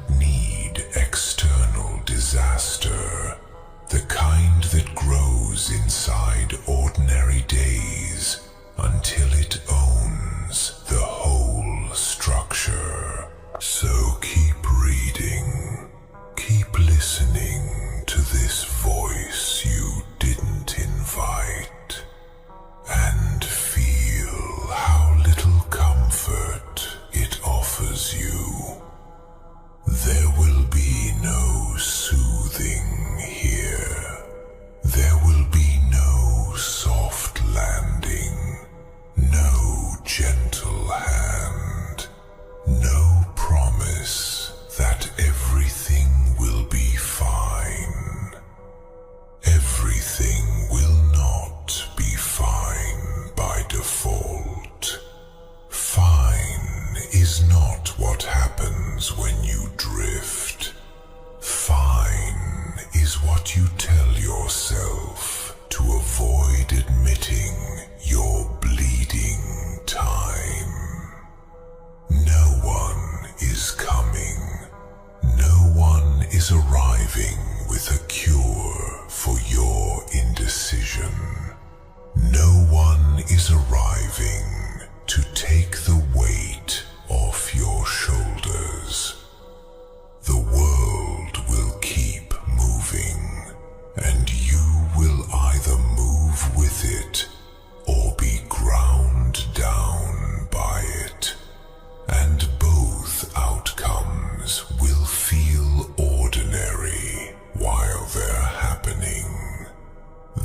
is arriving with a cure for your indecision. No one is arriving to take the weight off your shoulders. The world will keep moving, and you will either move with it or be ground down by it. And both outcomes will feel ordinary while they're happening.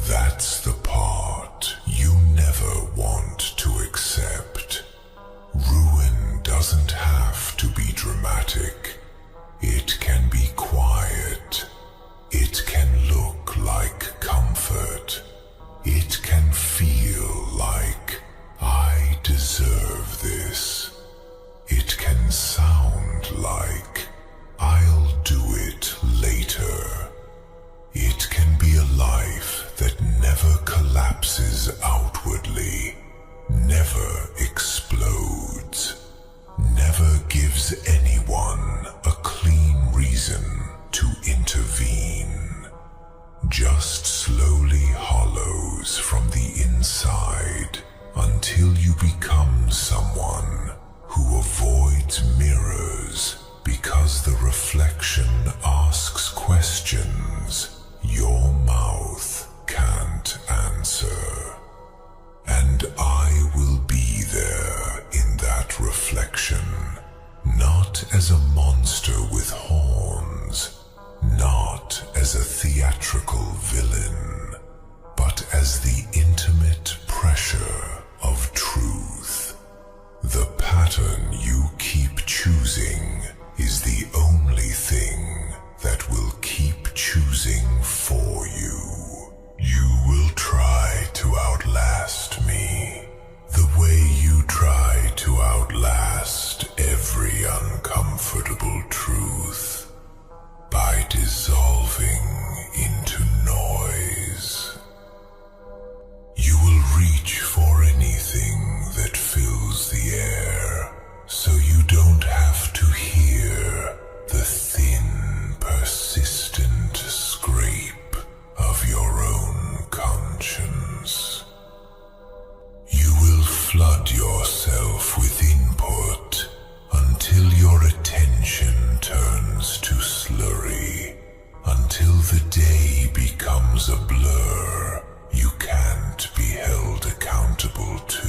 That's the part you never want to accept. Ruin doesn't have to be dramatic. It can be quiet. It can look like comfort. It can feel like, I deserve this. It can sound like, I'll do it later. It can be a life that never collapses outwardly, never explodes, never gives anyone a clean reason to intervene, just slowly hollows from the inside until you become someone who avoids mirrors because the reflection asks questions your mouth can't answer. And I will be there in that reflection, not as a monster with horns, not as a theatrical villain, but as the intimate pressure of truth. The pattern you keep choosing is the only thing that will keep choosing for you. You will try to outlast me, the way you try to outlast every uncomfortable truth, by dissolving into noise. You will reach for anything that fills the air, so you don't have to hear the thin, persistent scrape of your own conscience. You will flood yourself with input until your attention turns to slurry, until the day becomes a blur you can't be held accountable to.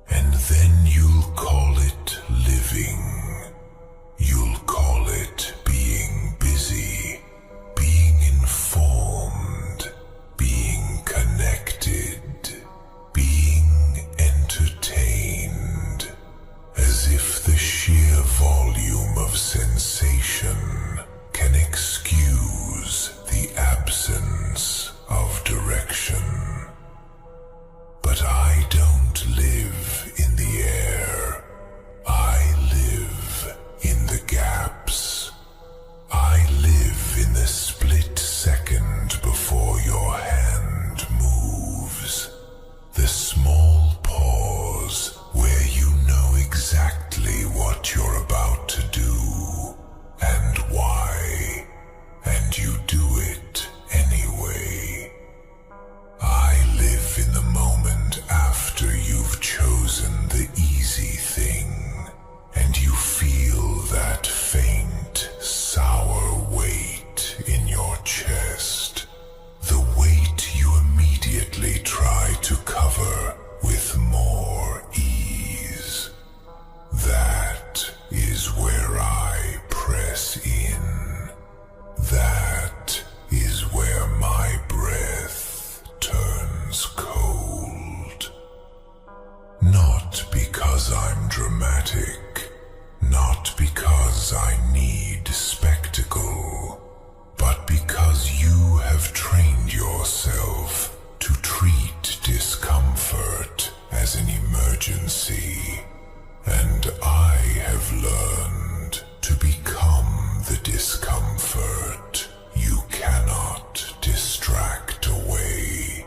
And then you'll call it living. You'll call it being busy, being informed, being connected, being entertained, as if the sheer volume of sensation can excuse the absence of direction. But I don't live in the air. I live in the gaps. I live in the split second before your hand moves. The small pause where you know exactly what you're about to do and why, and you do it anyway. I live in the moment after you've chosen the easy thing, and you feel that faint, sour weight in your chest, the weight you immediately try to cover with more ease. That is where I press in. That is where my breath turns cold. Not because I'm dramatic, not because I need spectacle, but because you have trained yourself to treat discomfort as an emergency, and I have learned to become the discomfort you cannot distract away.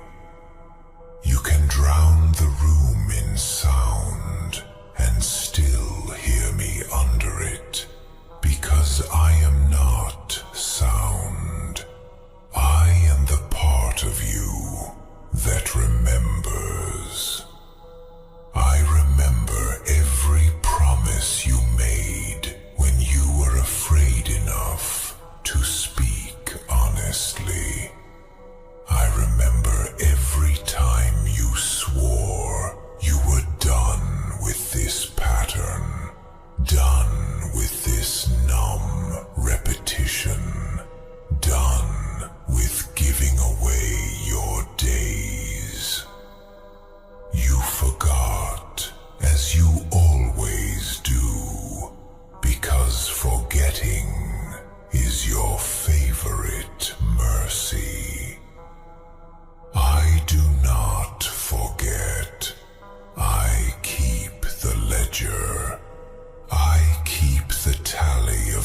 You can drown the room in sound and still hear me under it, because I am not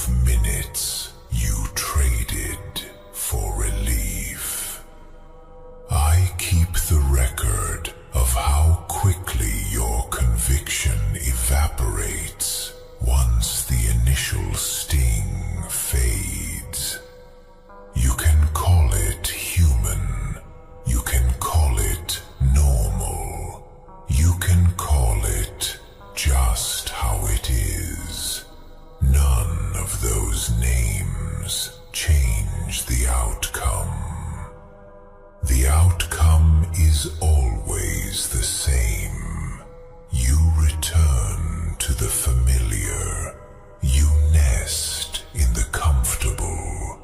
of minutes you traded for relief. I keep the record of how quickly your conviction evaporates once the initial sting fades. You can call it human, you can call it normal, you can call it just how it is. None of those names change the outcome. The outcome is always the same. You return to the familiar. You nest in the comfortable.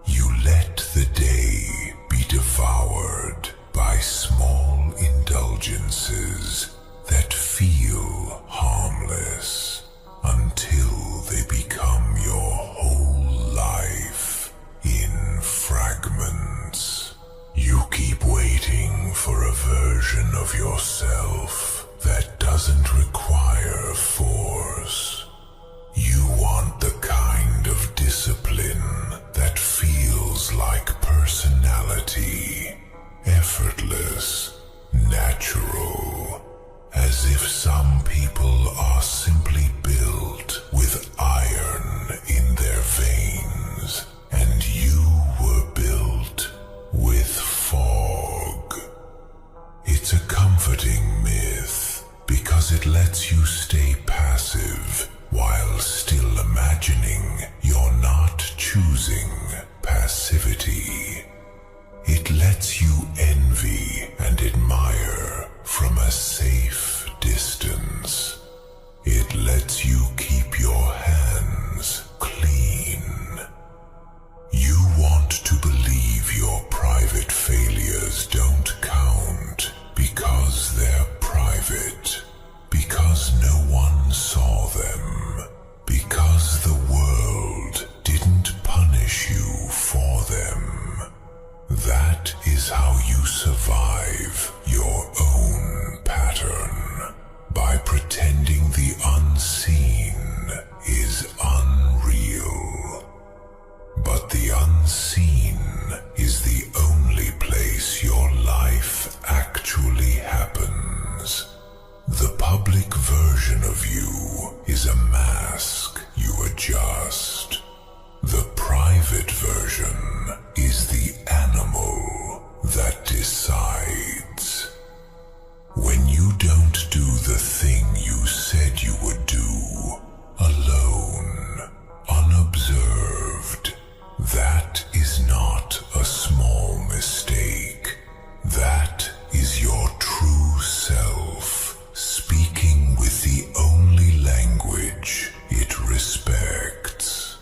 You let the day be devoured by small indulgences that feel harmless until they become your whole life in fragments. You keep waiting for a version of yourself that doesn't require force. You want the kind of discipline that feels like personality, effortless, natural, as if some people are simply built with iron in their veins, and you were built with fog. It's a comforting myth because it lets you stay passive while still imagining you're not choosing passivity. It lets you envy and admire from a safe distance. It lets you keep your hands clean. You want to believe your private failures don't count because they're private, because no one saw them, because the world didn't punish you for them. That is how you survive your own pattern, by pretending the unseen is unreal. But the unseen is the only place your life actually happens. The public version of you is a mask you adjust. The private version is the animal that decides. When you don't do the thing you said you would do, alone, unobserved, that is not a small mistake. That is your true self, speaking with the only language it respects.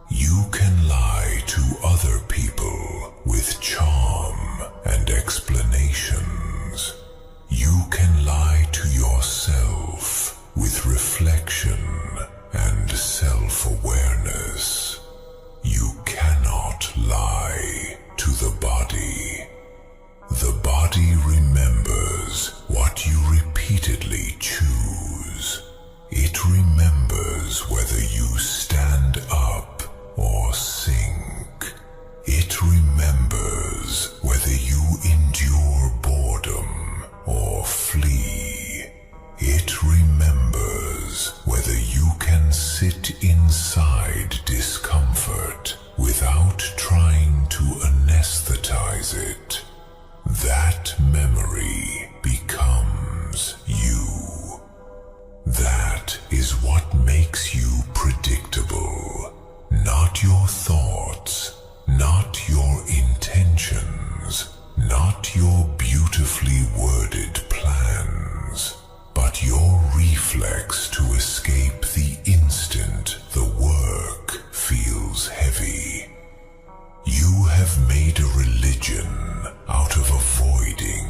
You can lie to other people with charm and explanations. You can lie to yourself with reflection and self-awareness. You cannot lie to the body. The body remembers what you repeatedly choose. It remembers whether you stand up or sink. It remembers whether you endure boredom or flee. It remembers whether you can sit inside discomfort without trying to anesthetize it. That memory becomes you. That is what makes you predictable. Not your thoughts, not your intentions, not your beautifully worded plans, but your reflex to escape the instant the work feels heavy. You have made a religion out of avoiding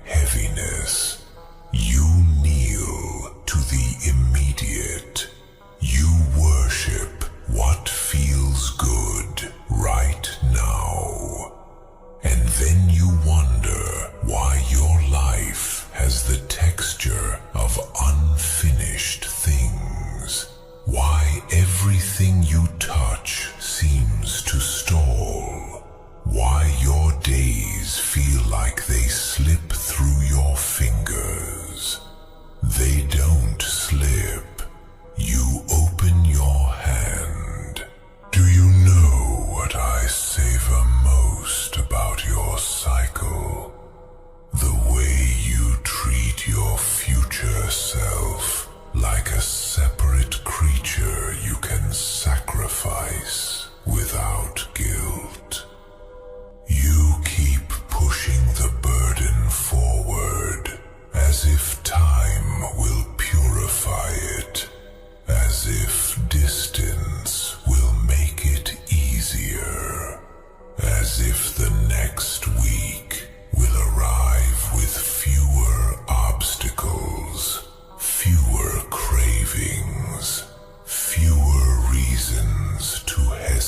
heaviness. You kneel to the immediate. You worship what feels good right now. And then you wonder why your life has the texture of unfinished things. Why everything you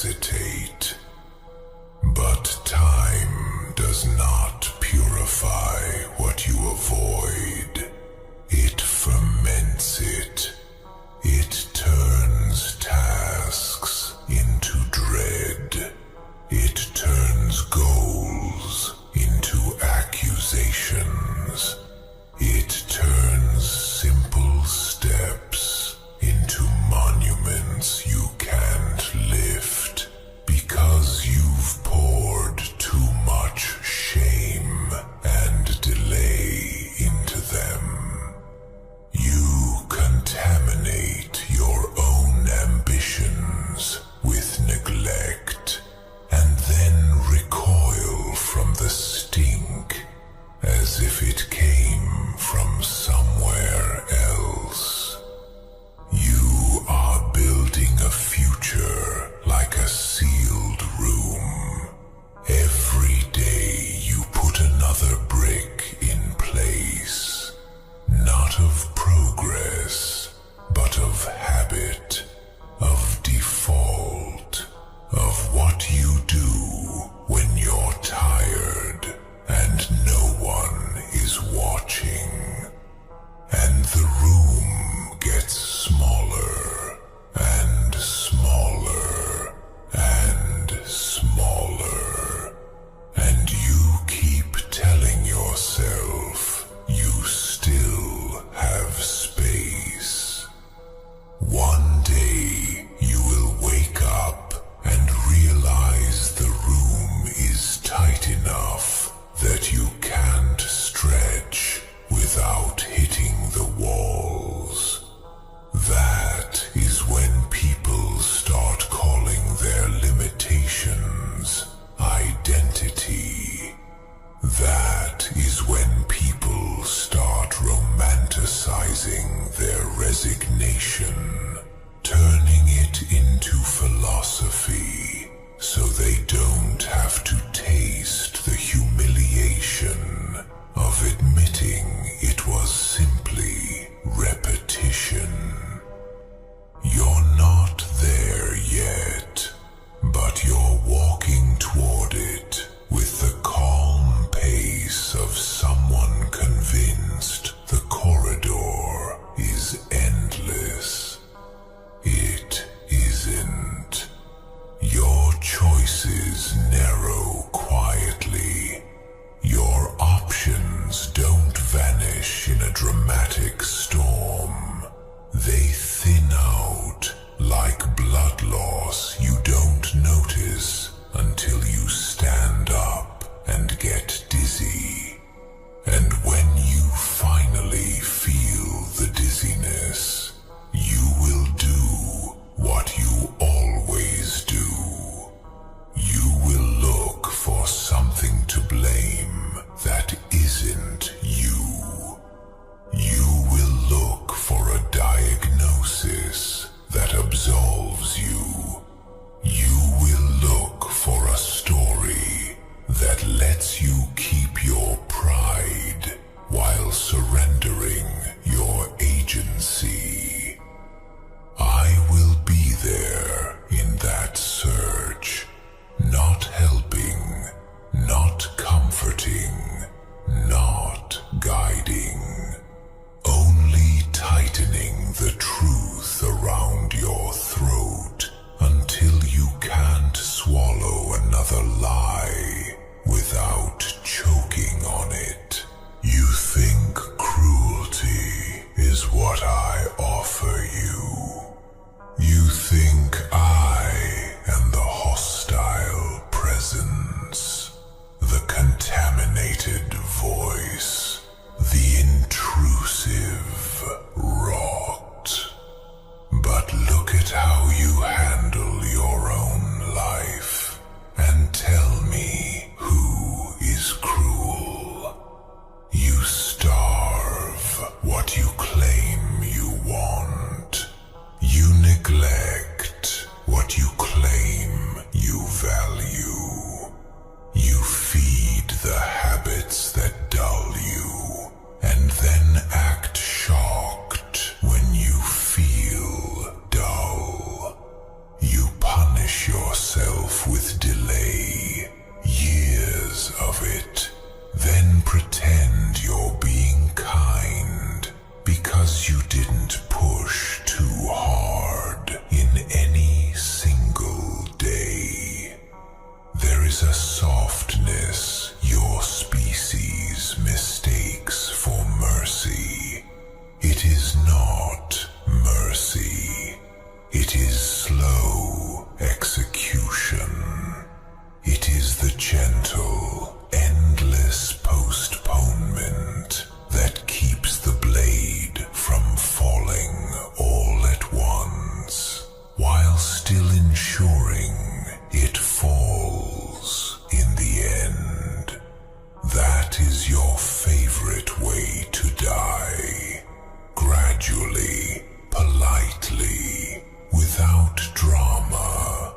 hesitate. But time does not purify what you avoid. It ferments it. It turns tasks into dread. It turns goals into accusations. It turns simple steps into monuments you can't lift because you've poured too much shame and delay into them. You contaminate your own ambitions with neglect and then recoil from the stink as if it came from somewhere else. You are building a future like a sealed room. Every day you put another brick in place, not of progress, but of habit, of default, of what you do when you're tired and no one is watching. And the room gets smaller and smaller and smaller, and you keep telling yourself you still have space. One day you will wake up and realize the room is tight enough that you can't stretch without hitting the walls. That is when people start calling their limitations identity. That is when people start romanticizing their resignation, turning it into philosophy so they don't have to taste the humiliation of admitting it was simply repetition. You're not there yet, but you're walking toward it with the calm pace of someone convinced the corridor is endless. It isn't. Your choices narrow quietly. Your options don't vanish in a dramatic storm. They thin out like blood loss you don't notice until you stand up and get dizzy. And when you finally feel the dizziness, you will do what you always do. You will look for something to blame that isn't you. You will look for a diagnosis that absolves you. You will look for a story that lets you keep your pride while surrendering your agency. I will be there in that search, not helping, not comforting, not guiding, only tightening the truth around your throat until you can't swallow another lie without choking on it. You think cruelty is what I offer you. You think I am the hostile presence, the contaminated voice, the intrusive rot. But look at how you handle your own life and tell me who is cruel. You starve what you claim you want. You neglect what you claim you value. You feed the habits that dull you and then act shocked when you feel dull. You punish yourself with delay, years of it. Then pretend you're being kind because you didn't push too hard in any single day. There is a softness your species mistakes for mercy. It is not mercy. It is slow execution. It is the gentle, endless postponement that keeps the blade from falling all at once, while still ensuring it falls in the end. That is your favorite way to die. Gradually, politely, without drama,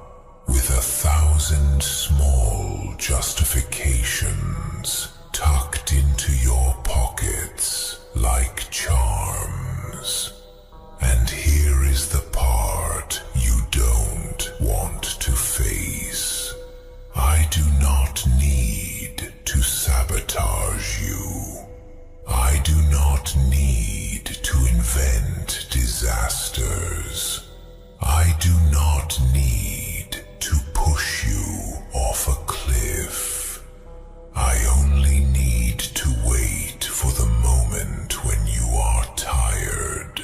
with 1,000 small justifications tucked into your pockets like charms. And here is the part you don't want to face. I do not need to sabotage you. I do not need to invent disasters. I do not need to push you off a cliff. I only need to wait for the moment when you are tired,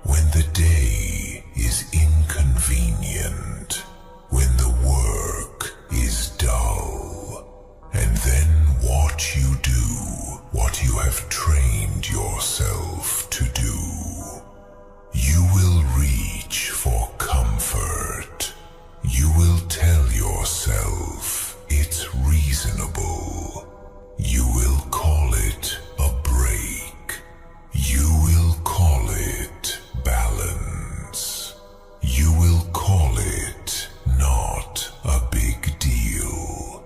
when the day is inconvenient, when the work is dull, and then watch you do what you have trained yourself to do. You will reach for comfort. You will tell yourself it's reasonable. You will call it a break. You will call it balance. You will call it not a big deal.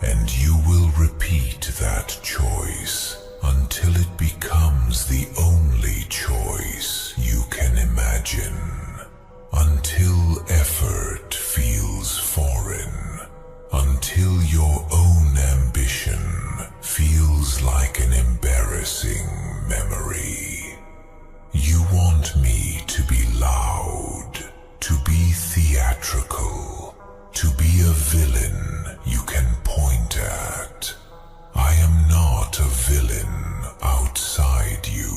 And you will repeat that choice until it becomes the only choice you can imagine. Until effort feels foreign. Until your own ambition feels like an embarrassing memory. You want me to be loud, to be theatrical, to be a villain you can point at. I am not a villain outside you.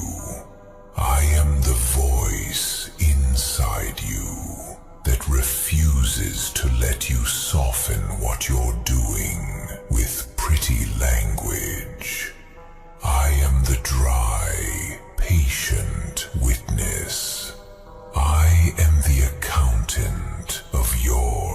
I am the voice inside you that refuses to let you soften what you're doing with pretty language. I am the dry, patient witness. I am the accountant of your